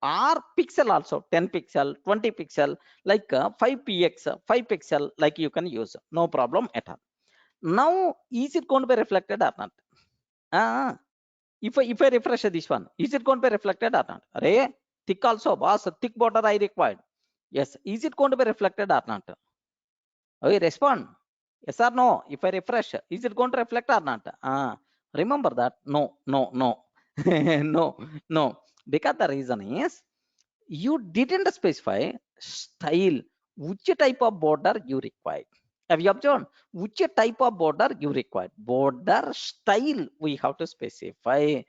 or pixel also, 10 pixel, 20 pixel, like 5 px, 5 pixel, like you can use. No problem at all. Now, is it going to be reflected or not? Ah, if I refresh this one, is it going to be reflected or not? Array, thick also, boss, thick border I required. Yes, is it going to be reflected or not? Okay, respond. Yes or no? If I refresh, is it going to reflect or not? Remember that. No. No. Because the reason is, you didn't specify style, which type of border you require. Have you observed? Which type of border you require? Border style we have to specify.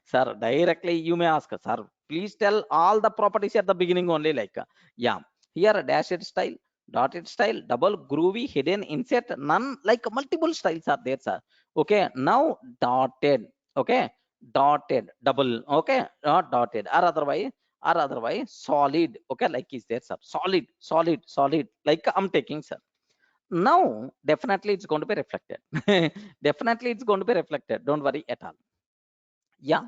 Sir, directly you may ask, sir, please tell all the properties at the beginning only, like, yeah, here dashed style, dotted style, double, groovy, hidden, insert, none, like multiple styles are there, sir. Okay, now dotted, okay, dotted, double, okay, not dotted, or otherwise solid, okay, like is there, sir. Solid, like I'm taking, sir. Now definitely it's going to be reflected. Definitely it's going to be reflected, don't worry at all. Yeah,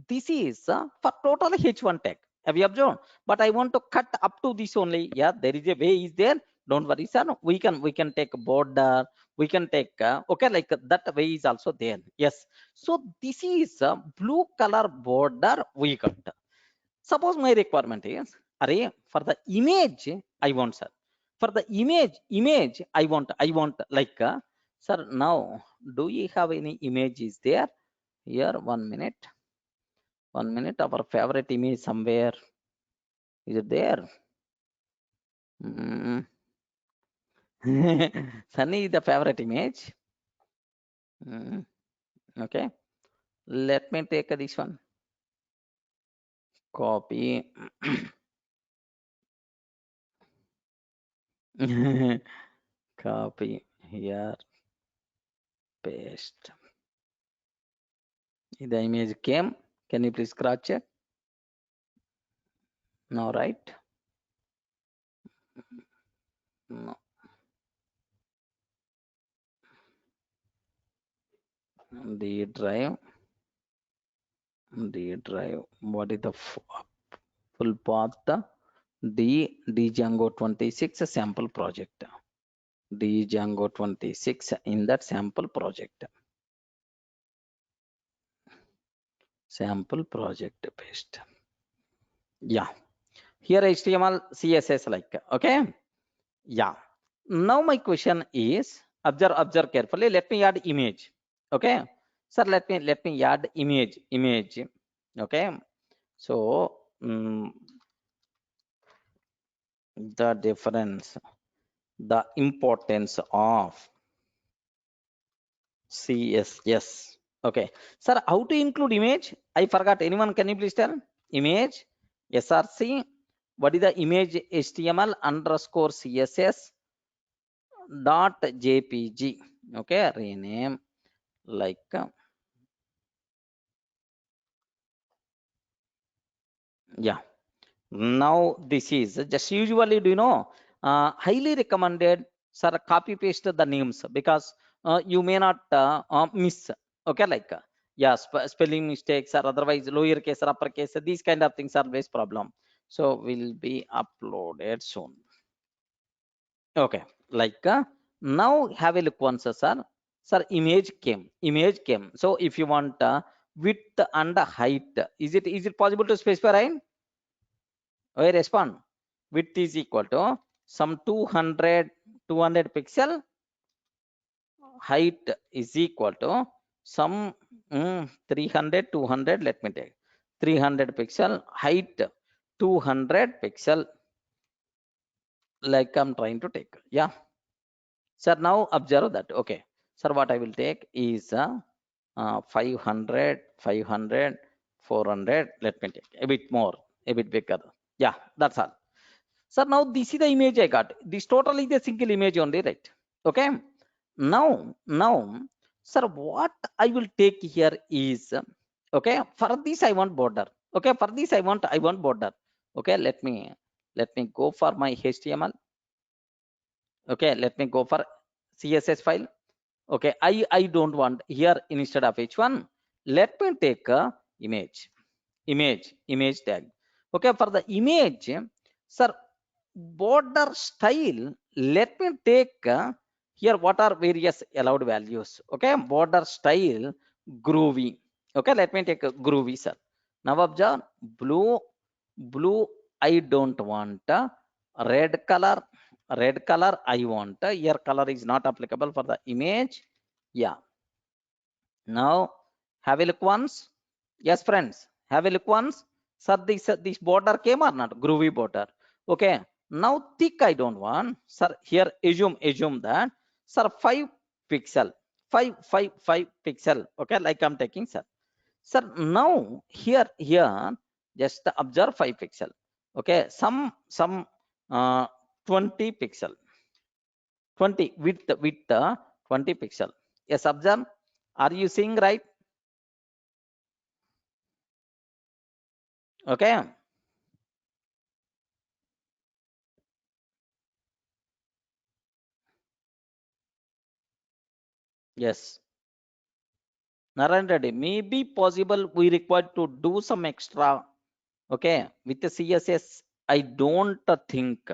this is for total h1 tag. Have you observed? But I want to cut up to this only. Yeah, there is a way is there, don't worry, sir. We can take border, we can take, okay, like that way is also there. Yes, so this is blue color border we got. Suppose my requirement is, array, for the image I want, sir. For the image I want, like, sir, now do you have any images there? Here, 1 minute, our favorite image somewhere. Is it there? Mm. Sunny is the favorite image. Mm. Okay, let me take this one. Copy. Copy here, paste. The image came. Can you please cross check? No, right? No. D drive. What is the full path? D Django 26 sample project. Django 26 in that sample project. Sample project paste. Yeah. Here HTML, CSS, like, okay. Yeah. Now my question is, observe carefully. Let me add image. Okay. Sir, let me add image. Okay. So the difference, the importance of CSS. Okay. Sir, how to include image? I forgot. Anyone, can you please tell? Image, src. What is the image? HTML underscore CSS dot JPG. Okay. Rename, like, Yeah. Now this is just usually, do you know, highly recommended, sir, copy paste the names because you may not miss. Okay, like yeah, spelling mistakes or otherwise lower case or upper case, these kind of things are always problem. So will be uploaded soon. Okay, like now have a look once, sir. Sir, image came. So if you want width and height, is it possible to specify, right? Okay, respond. Width is equal to some 200 pixel. Height is equal to some 300, 200. Let me take 300 pixel. Height 200 pixel. Like I'm trying to take. Yeah. Sir, now observe that. Okay. Sir, what I will take is 500, 500, 400. Let me take a bit more, a bit bigger. Yeah, that's all. Sir, now this is the image I got. This total is a single image only, right? Okay. Now, sir, what I will take here is, okay, for this I want border. Okay, for this I want border. Okay, let me go for my HTML. Okay, let me go for CSS file. Okay, I don't want here instead of h1. Let me take a image tag. Okay, for the image, sir, border style, let me take here what are various allowed values. Okay, border style groovy. Okay, let me take a groovy, sir. Now observe blue I don't want red color I want here color is not applicable for the image. Yeah, now have a look once. Yes, friends, have a look once. Sir, this border came or not? Groovy border. Okay. Now thick I don't want. Sir, here assume that. Sir, 5 pixel. 5 pixel. Okay, like I'm taking, sir. Sir, now here just observe 5 pixel. Okay, some 20 pixel. 20 width 20 pixel. Yes, observe. Are you seeing right? Okay. Yes. Narendra Reddy, may be possible we require to do some extra. Okay. With the CSS, I don't think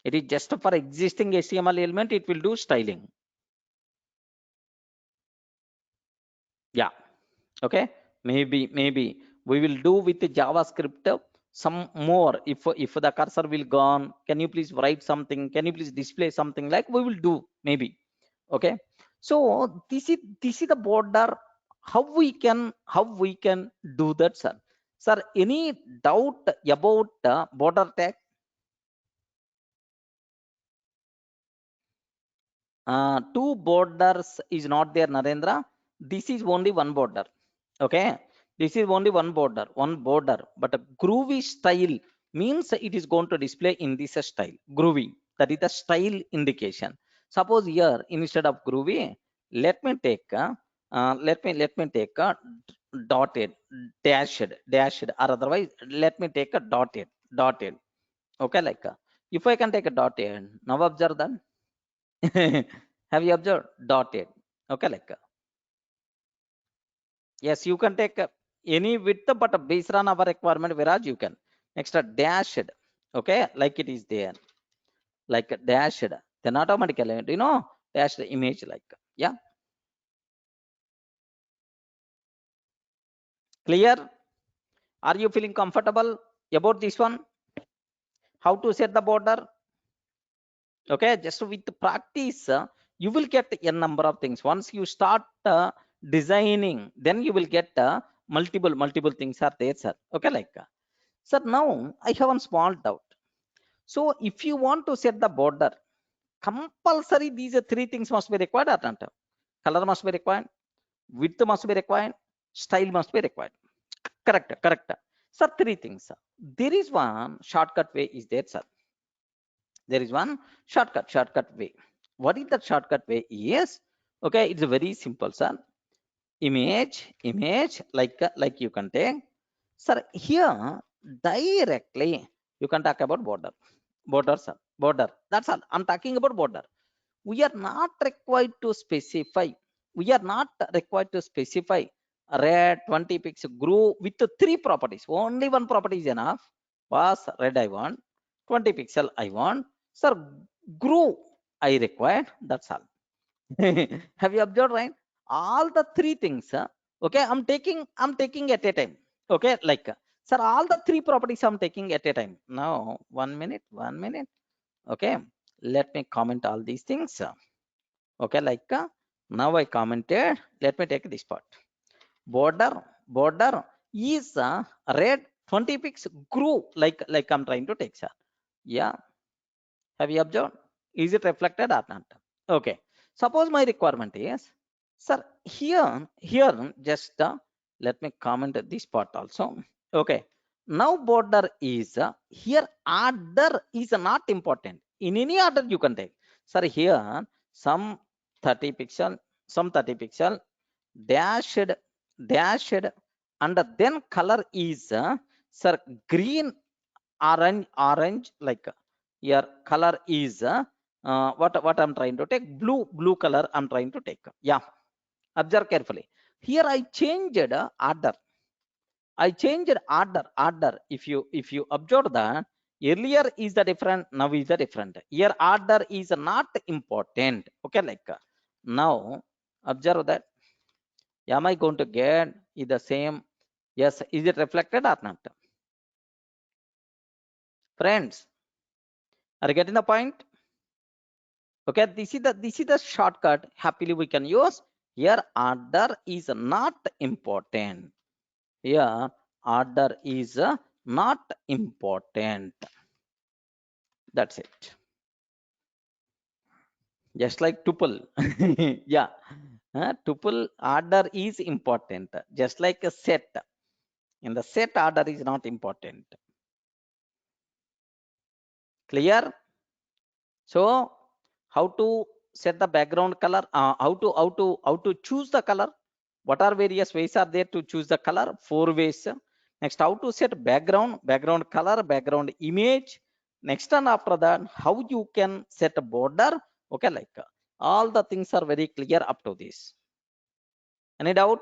it is just for existing HTML element. It will do styling. Yeah. Okay. Maybe we will do with the JavaScript some more. If the cursor will gone, can you please write something? Can you please display something like we will do maybe. Okay. So this is the border. How we can do that, sir? Sir, any doubt about border tag? Two borders is not there, Narendra. This is only one border. Okay, this is only one border. But a groovy style means it is going to display in this style. Groovy, that is the style indication. Suppose here instead of groovy, let me take let me take a dotted, dashed, or otherwise let me take a dotted. Okay, like if I can take a dotted, now observe that. Have you observed dotted? Okay, like yes, you can take any width, but based on our requirement, whereas you can next dashed. Okay, like it is there, like dashed. Then automatically, dashed image like yeah, clear. Are you feeling comfortable about this one? How to set the border? Okay, just with practice you will get a number of things. Once you start designing, then you will get multiple things are there, sir. Okay, like sir, now I have one small doubt. So if you want to set the border, compulsory these are three things must be required or not? Color must be required, width must be required, style must be required. Correct. Sir, three things, sir. There is one shortcut way is there, sir. There is one shortcut way. What is that shortcut way? Yes. Okay, it's very simple, sir. Image like you can take, sir. Here directly you can talk about border. That's all. I'm talking about border. We are not required to specify. We are not required to specify red 20 pixel grew with the 3 properties. Only one property is enough. Was red I want, 20 pixel I want. Sir, grew I required. That's all. Have you observed, right? All the 3 things. Okay, I'm taking at a time. Okay, like sir, all the 3 properties I'm taking at a time. Now, 1 minute, 1 minute. Okay, let me comment all these things. Okay, like now I commented. Let me take this part. Border is red 20 pix grew like I'm trying to take, sir. Yeah, have you observed? Is it reflected or not? Okay. Suppose my requirement is, sir, here just let me comment this part also. Okay. Now border is here order is not important. In any order you can take. Sir, here some 30 pixel, some 30 pixel dashed, dashed, and then color is sir green, orange like your color is what I'm trying to take, blue color I'm trying to take. Yeah, observe carefully. Here I changed order. I changed order. If you observe that earlier is the different, now is the different. Here order is not important. Okay, like now observe that. Am I going to get is the same? Yes, is it reflected or not? Friends, are you getting the point? Okay, this is the shortcut happily we can use. Here order is not important. Here order is not important. That's it. Just like tuple. Yeah, tuple order is important. Just like a set. In the set order is not important. Clear? So how to set the background color? How to choose the color? What are various ways are there to choose the color? 4 ways. Next, how to set background color, background image. Next, and after that, how you can set a border. Okay, like all the things are very clear up to this. Any doubt?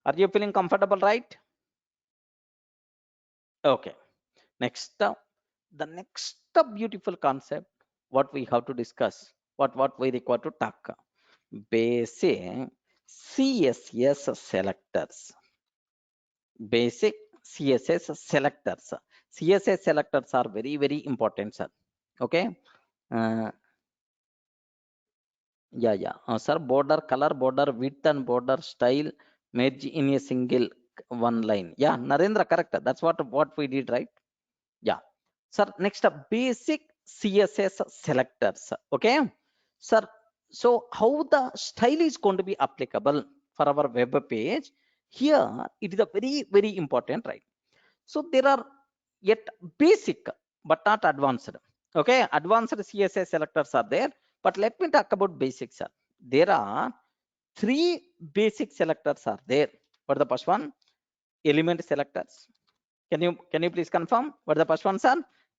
Are you feeling comfortable, right? Okay. Next, the next beautiful concept, what we have to discuss, what we require to talk. Basic CSS selectors. Basic CSS selectors. CSS selectors are very, very important, sir. Okay. Uh, yeah. Sir, border color, border width, and border style merge in a single one line. Yeah, Narendra, correct. That's what we did, right? Yeah. Sir, next up, basic CSS selectors. Okay. Sir, so how the style is going to be applicable for our web page? Here, it is a very, very important, right? So there are yet basic but not advanced. Okay, advanced CSS selectors are there, but let me talk about basics, sir. There are 3 basic selectors are there. What the first one? Element selectors. Can you please confirm what the first one, sir?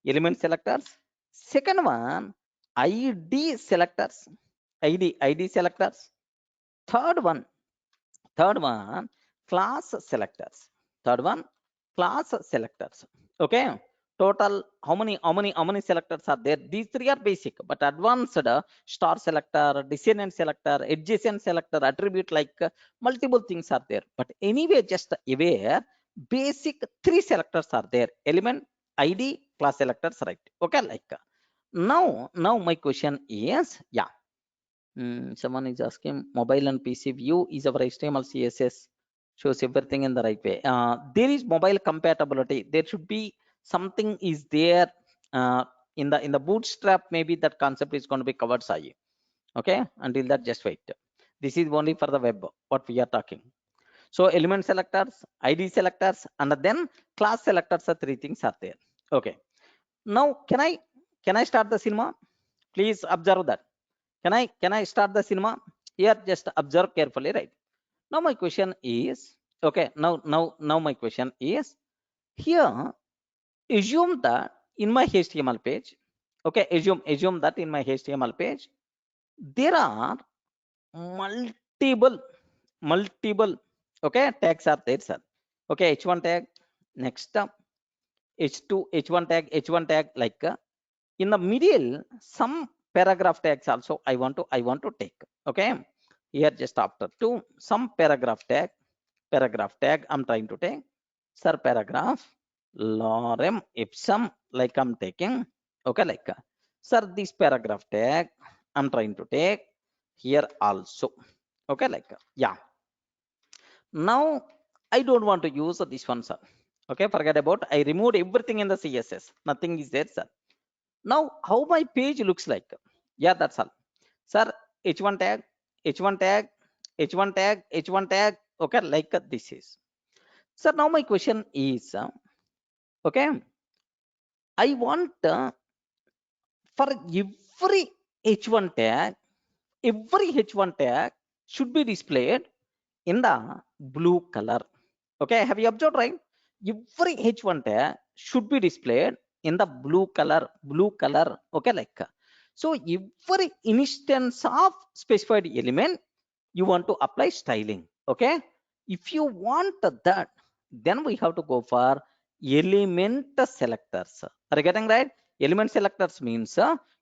Element selectors. Second one, ID selectors. ID selectors. Third one, class selectors. Third one, class selectors. Okay. Total, how many selectors are there? These 3 are basic, but advanced star selector, descendant selector, adjacent selector, attribute, like multiple things are there. But anyway, just aware, basic 3 selectors are there: element, ID, class selectors, right? Okay, like now my question is, yeah. Someone is asking, mobile and PC view is our HTML CSS shows everything in the right way. There is mobile compatibility. There should be something is there uh, in the bootstrap. Maybe that concept is going to be covered, Sai. Okay, until that, just wait. This is only for the web. What we are talking. So element selectors, ID selectors, and then class selectors. Are 3 things are there. Okay. Now can I start the cinema? Please observe that. Can I start the cinema? Here, just observe carefully, right? Now my question is, Okay, now my question is here, assume that in my HTML page, okay, assume that in my HTML page there are multiple multiple okay tags are there, sir. Okay, h1 tag, next h2 h1 tag, h1 tag, like in the middle some paragraph tags also I want to take. Okay, here just after to some paragraph tag I'm trying to take, sir. Paragraph lorem ipsum, like I'm taking. Okay, like sir, this paragraph tag I'm trying to take here also. Okay, like yeah. Now I don't want to use this one, sir. Okay, forget about, I removed everything in the CSS, nothing is there, sir. Now how my page looks like, yeah, that's all, sir. H1 tag, h1 tag, h1 tag, h1 tag. Okay, like this is, sir. Now my question is okay, I want for every h1 tag, every h1 tag should be displayed in the blue color. Okay, have you observed, right? Every h1 tag should be displayed in the blue color. Okay, like so every instance of specified element you want to apply styling. Okay, if you want that, then we have to go for element selectors. Are you getting right? Element selectors means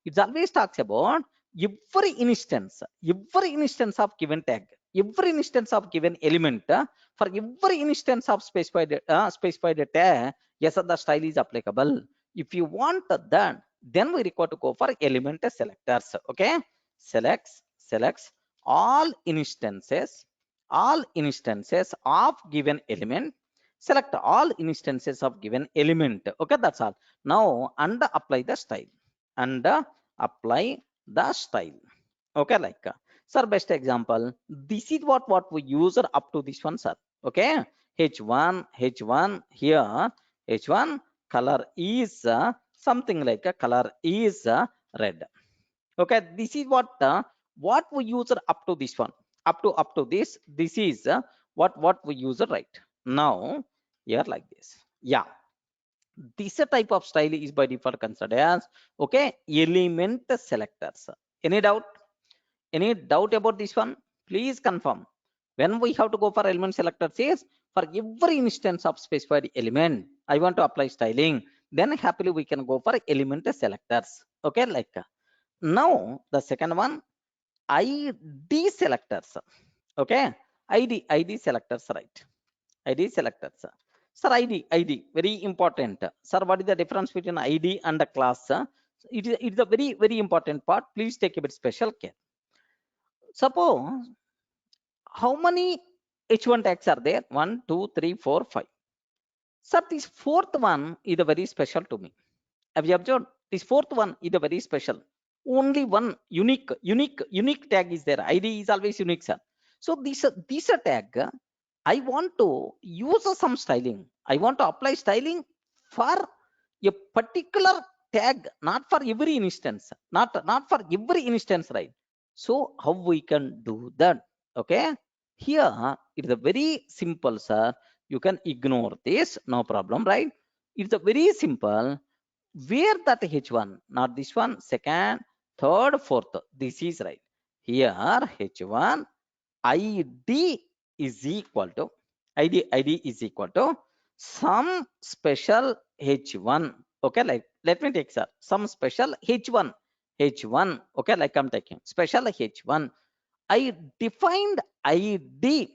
it always talks about every instance of given tag, every instance of given element, for every instance of specified tag, yes, the style is applicable. If you want that, then we require to go for element selectors. Okay, selects all instances of given element. Select all instances of given element. Okay, that's all. Now and apply the style, and apply the style. Okay, like sir, best example, this is what we use up to this one, sir. Okay, h1 here, h1 color is something like a color is red. Okay, this is what we use up to this one, up to this is what we use, right? Now here like this, yeah, this type of style is by default considered as okay element selectors. Any doubt? Any doubt about this one? Please confirm. When we have to go for element selectors is for every instance of specified element I want to apply styling, then happily we can go for element selectors. Okay, like now the second one, id selectors. Okay, id selectors, right? ID selectors. Sir, ID, very important. Sir, what is the difference between ID and the class? It's a very important part. Please take a bit special care. Suppose how many H1 tags are there? 1, 2, 3, 4, 5. Sir, this fourth one is a very special to me. Have you observed? This fourth one is a very special. Only one unique tag is there. ID is always unique, sir. So this tag, I want to use some styling. I want to apply styling for a particular tag, not for every instance, not for every instance, right? So how we can do that? Okay, here it is a very simple, sir. You can ignore this, no problem, right? It's a very simple. Where that h1, not this one, second, third, fourth, this is right. Here h1 id is equal to id is equal to some special h1. Okay, like let me take, sir, some special h1. Okay, like I'm taking special h1. I defined id,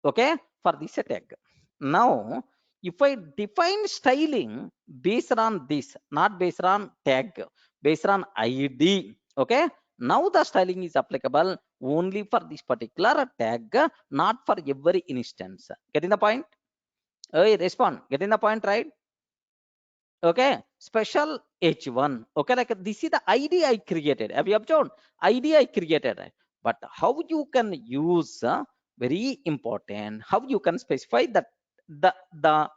okay, for this tag. Now if I define styling based on this, not based on tag, based on id, okay, now the styling is applicable only for this particular tag, not for every instance. Getting the point? Hey, respond. Getting the point, right? Okay, special h1. Okay, like this is the id I created. Have you observed? Id I created, right? But how you can use very important, how you can specify that the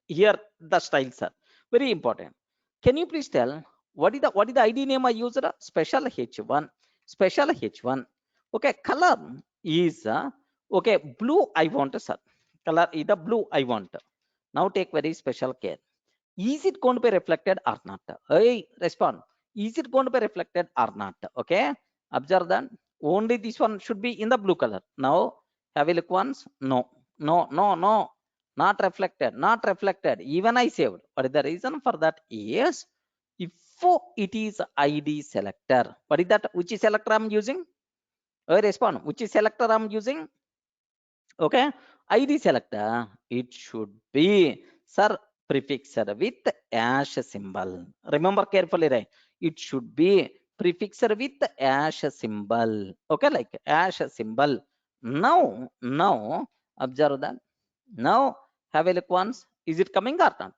here the styles are very important. Can you please tell what is the id name I used? Special h1. Special h1. Okay, color is okay blue. I want, sir. Color is the blue I want. Now take very special care. Is it going to be reflected or not? Hey, respond. Is it going to be reflected or not? Okay, observe that only this one should be in the blue color. Now have a look once. No, no, no, no, not reflected, not reflected. Even I saved. What is the reason for that? Is if it is id selector. What is that? Which is selector I'm using? Hey, respond. Which is selector I'm using? Okay, id selector, it should be, sir, prefixed with hash symbol. Remember carefully, right? It should be prefixed with hash symbol. Okay, like hash symbol. Now observe that. Now have a look once. Is it coming or not?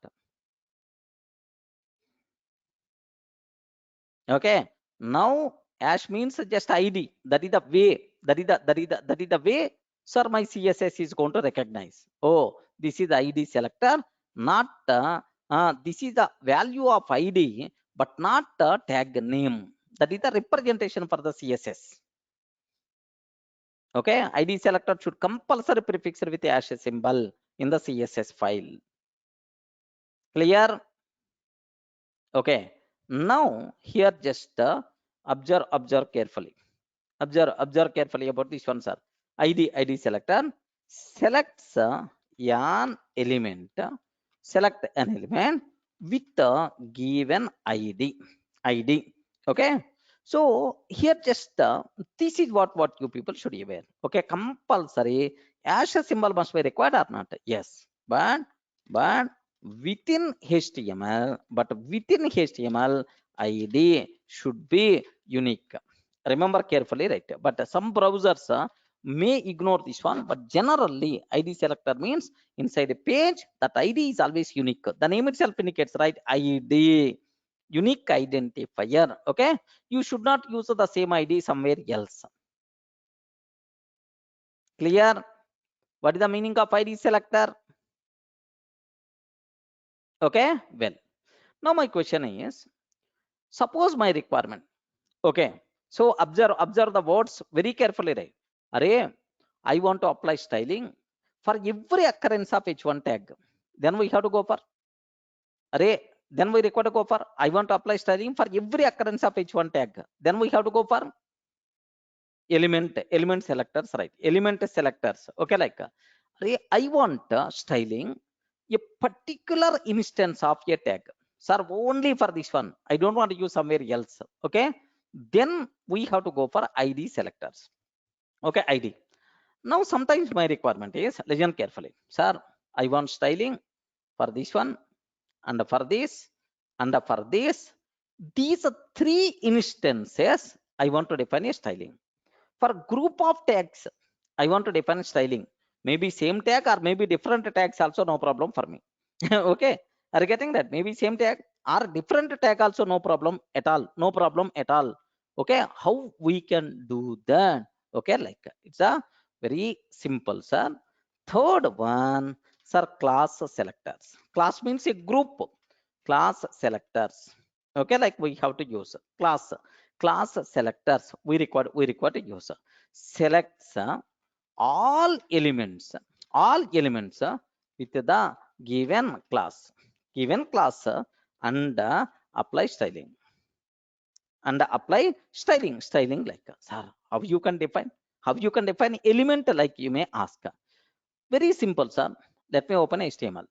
Okay, now hash means just id. That is the way, that is the way, sir, my css is going to recognize. Oh, this is the id selector, not this is the value of id, but not the tag name. That is the representation for the css. Okay, id selector should compulsory prefix with hash symbol in the css file. Clear? Okay, now here just observe carefully. Observe carefully about this one, sir. id selector selects select an element with a given id. Okay, so here just this is what you people should be aware. Okay, compulsory hash symbol must be required or not? Yes, but within html id should be unique. Remember carefully, right? But some browsers may ignore this one, but generally id selector means inside a page that id is always unique. The name itself indicates, right? id, unique identifier. Okay, you should not use the same id somewhere else. Clear? What is the meaning of id selector? Okay, well, now my question is, suppose my requirement. Okay, so observe the words very carefully, right? Array, I want to apply styling for every occurrence of h1 tag. Then we have to go for array. Then we require to go for I want to apply styling for every occurrence of h1 tag. Then we have to go for element selectors, right? Element selectors. Okay, like array, I want styling a particular instance of a tag. Sir, only for this one. I don't want to use somewhere else. Okay, then we have to go for id selectors. Okay, id. Now sometimes my requirement is, listen carefully, sir, I want styling for this one, and for this, and for this. These are three instances I want to define a styling. For group of tags, I want to define styling. Maybe same tag or maybe different tags also, no problem for me. Okay, are you getting that? Maybe same tag or different tag also, no problem at all. No problem at all. Okay, how we can do that? Okay, like it's a very simple, sir. Third one, sir, class selectors. Class means a group. Class selectors. Okay, like we have to use class selectors. We require to use selects all elements with the given class and apply styling like, sir, how you can define element, like you may ask. Very simple, sir. Let me open html.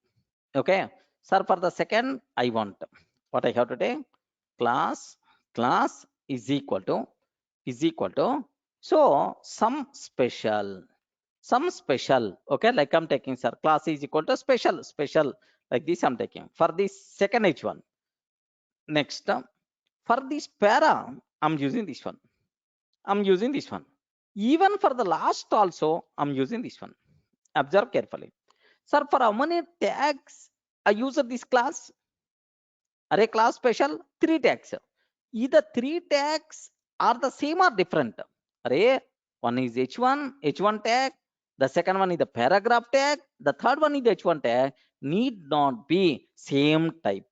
Okay, sir, for the second I want, what I have to take, class is equal to so some special. Okay, like I'm taking, sir, class is equal to special, like this I'm taking for this second h1. Next, for this para I'm using this one. Even for the last also I'm using this one. Observe carefully, sir. For how many tags I use of this class? Array class special, 3 tags. Either 3 tags are the same or different. Array, one is h1 tag, the second one is the paragraph tag, the third one is the h1 tag. Need not be same type.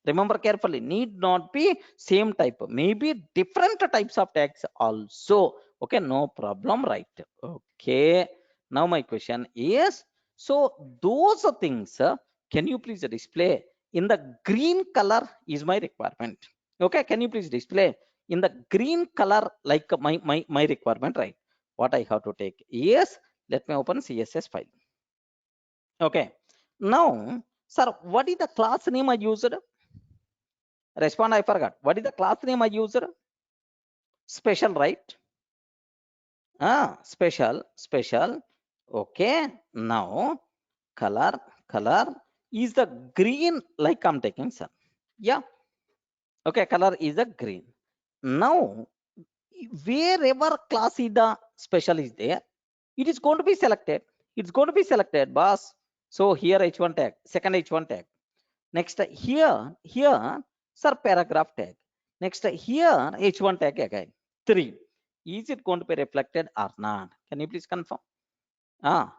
Remember carefully, need not be same type, maybe different types of tags also. Okay, no problem, right? Okay, now my question is, So those things, can you please display in the green color is my requirement. Okay, can you please display in the green color like my requirement, right? What I have to take? Yes, let me open CSS file. Okay, now sir, what is the class name I used? Respond, I forgot. What is the class name I used? Special, right? Special. Okay, now color is the green, like I'm taking, sir. Yeah, okay, color is a green. Now wherever class is the special is there, it is going to be selected. It's going to be selected, boss. So here h1 tag, second h1 tag. Next here sir, paragraph tag. Next here h1 tag again. 3. Is it going to be reflected or not? Can you please confirm?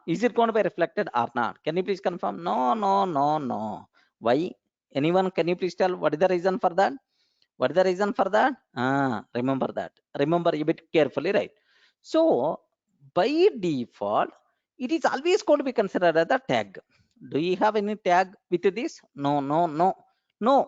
Is it going to be reflected or not? Can you please confirm? No. Why? Anyone, can you please tell what is the reason for that? What is the reason for that? Remember that. Remember a bit carefully, right? So by default, it is always going to be considered as a tag. Do you have any tag with this? No.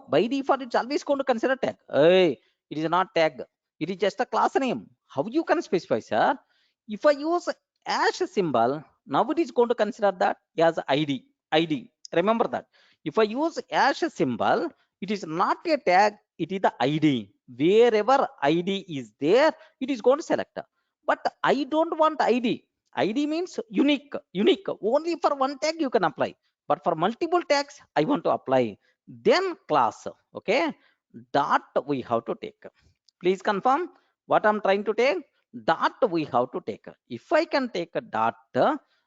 By default, it's always going to consider tag. Hey, it is not tag. It is just a class name. How you can specify, sir? If I use hash symbol, now it is going to consider that as ID. ID. Remember that. If I use hash symbol, it is not a tag, it is the ID. Wherever ID is there, it is going to select. But I don't want ID. ID means unique. Only for one tag you can apply. But for multiple tags, I want to apply. Then class. Okay. Dot we have to take. Please confirm what I'm trying to take. Dot we have to take. If I can take a dot,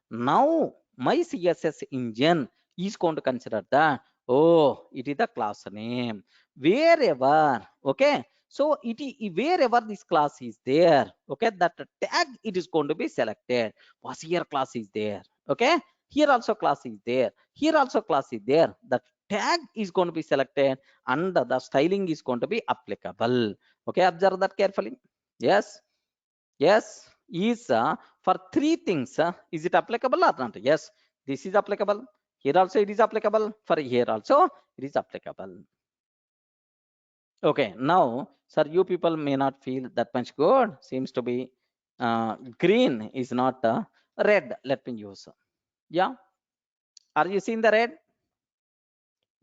now my CSS engine is going to consider that. Oh, it is the class name. Wherever, okay. So it is wherever this class is there, okay, that tag it is going to be selected. Was here class is there, okay. Here also class is there. Here also class is there. The tag is going to be selected and the styling is going to be applicable. Okay, observe that carefully. Yes. Is for 3 things, is it applicable or not? Yes, this is applicable. Here also it is applicable. For here also it is applicable. Okay, now sir, you people may not feel that much good. Seems to be green is not red. Let me use. Yeah, are you seeing the red?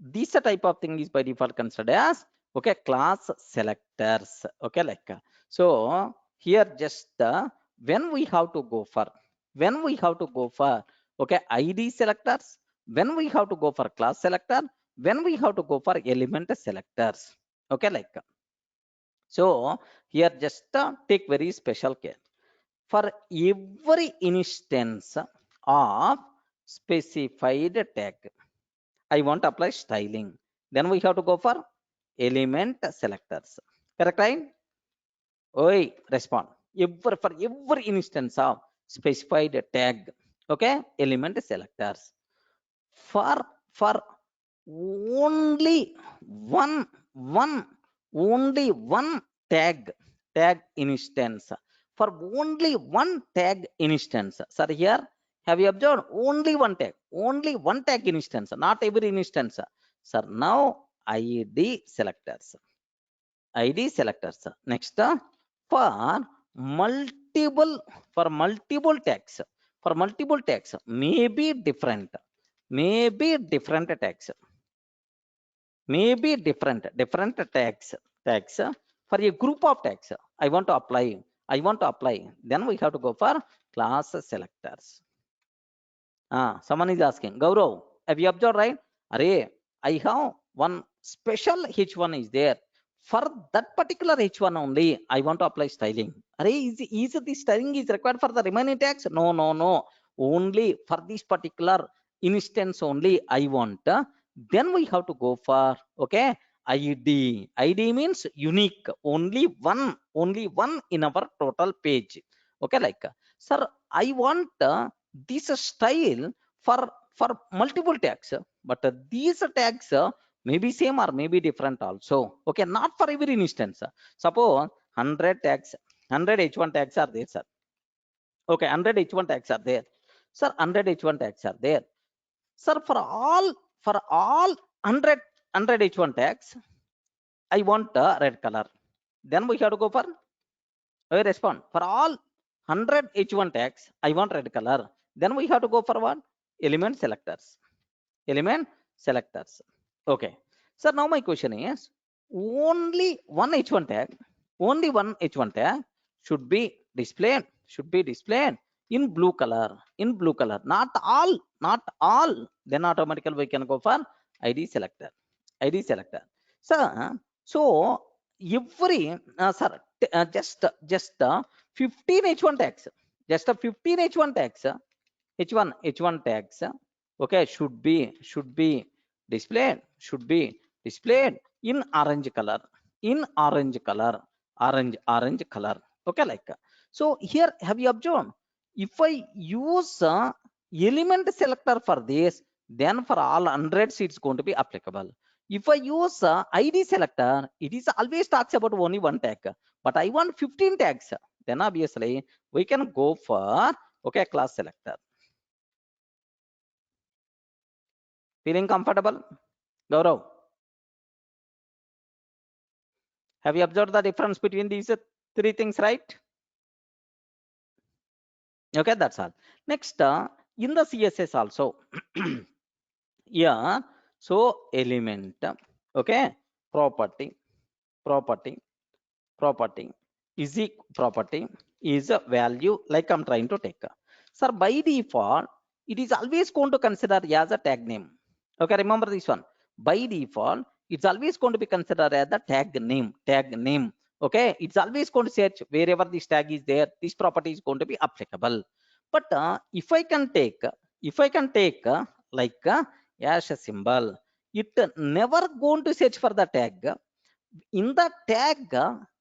This type of thing is by default considered as, okay, class selectors. Okay, like so here just when we have to go for okay, ID selectors, when we have to go for class selector, when we have to go for element selectors. Okay, like so here just take very special care. For every instance of specified tag, I want to apply styling. Then we have to go for element selectors. Correct, right? Oi, respond. For every instance of specified tag, okay, element selectors. For only one tag instance. For only one tag instance. Sir, here have you observed only one tag instance, not every instance. Sir, now ID selectors. Next, for multiple tags. For multiple tags, may be different tags. Maybe different tags for a group of tags. I want to apply. Then we have to go for class selectors. Someone is asking, Gaurav, have you observed, right? Array, I have one special H1 is there. For that particular H1 only, I want to apply styling. Array, is the styling is required for the remaining tags? No. Only for this particular instance only I want. Then we have to go for, okay, ID. ID means unique. Only one in our total page. Okay, like, sir, I want this style for multiple tags, but these tags may be same or may be different also. Okay, not for every instance. Suppose 100 tags, 100 h1 tags are there, sir. Okay, 100 h1 tags are there, sir. 100 h1 tags are there. Sir, for all 100 H1 tags, I want a red color. Then we have to go for I respond for all 100 H1 tags. I want red color. Then we have to go for what? Element selectors. Element selectors. Okay. So now my question is only one H1 tag, only one H1 tag should be displayed in blue color, not all. Then automatically we can go for ID selector. So every sir, just 15 H1 tags, just a 15 H1 tags, H1 tags, okay, should be displayed in orange color, orange color, okay, like so. Here have you observed, if I use element selector for this, then for all hundreds it's going to be applicable. If I use ID selector, it is always talks about only one tag, but I want 15 tags, then obviously we can go for okay class selector. Feeling comfortable, Gaurav? Have you observed the difference between these three things, right? Okay, that's all. Next, in the CSS also, yeah. So element, okay, property, property, property property is a value like I'm trying to take. Sir, by default, it is always going to consider as a tag name. Okay, remember this one. By default, it's always going to be considered as the tag name. Okay, it's always going to search wherever this tag is there, this property is going to be applicable. But if I can take like as a symbol, it never going to search for the tag. In the tag,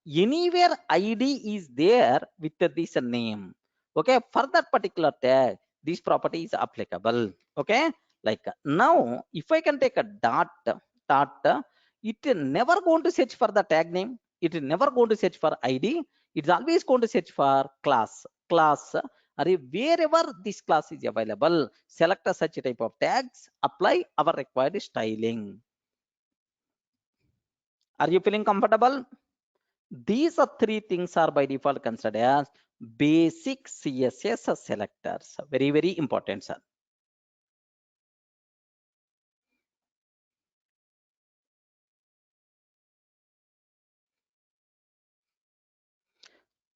anywhere id is there with this name, okay, for that particular tag this property is applicable. Okay, like now if I can take a dot, it never going to search for the tag name, it is never going to search for id, it's always going to search for class or wherever this class is available, select a such type of tags, apply our required styling. Are you feeling comfortable? These are three things are by default considered as basic CSS selectors. Very, very important, sir.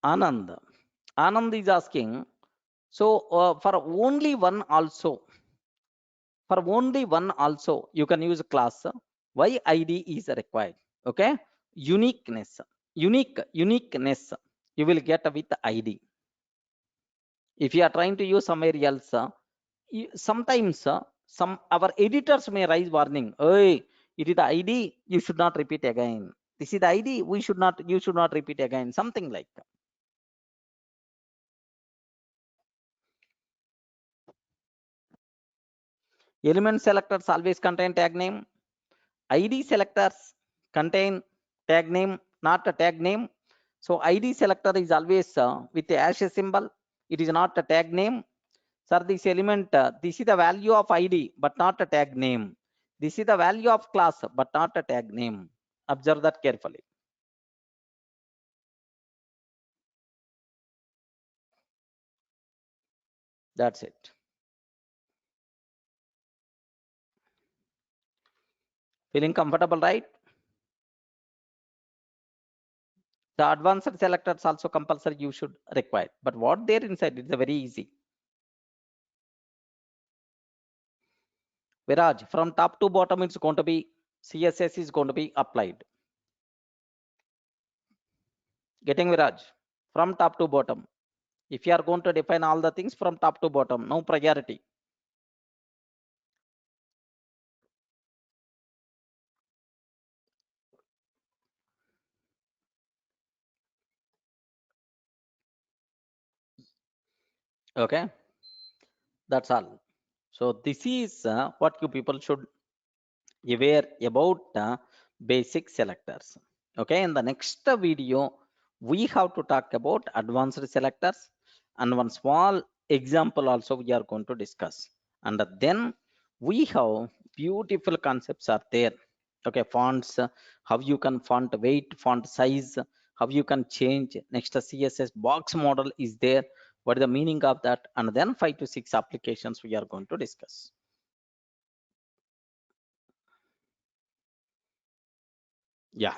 Anand. Anand is asking, so for only one also, you can use class. Why ID is required? Okay, uniqueness. You will get with ID. If you are trying to use somewhere else, sometimes some our editors may raise warning. Hey, it is the ID. You should not repeat again. This is the ID. We should not. You should not repeat again. Something like that. Element selectors always contain tag name. ID selectors contain tag name, not a tag name. So ID selector is always with the hash symbol. It is not a tag name. Sir, this element, this is the value of ID, but not a tag name. This is the value of class, but not a tag name. Observe that carefully. That's it. Feeling comfortable, right? The advanced selectors also compulsory you should require. But what there inside is very easy. Viraj, from top to bottom, it's going to be CSS is going to be applied. Getting Viraj? From top to bottom. If you are going to define all the things from top to bottom, no priority. Okay, that's all. So this is what you people should aware about basic selectors. Okay, in the next video, we have to talk about advanced selectors and one small example also we are going to discuss. And then We have beautiful concepts are there. Okay, fonts, how you can font weight, font size, how you can change. Next, the CSS box model is there. What is the meaning of that? And then 5 to 6 applications we are going to discuss. Yeah.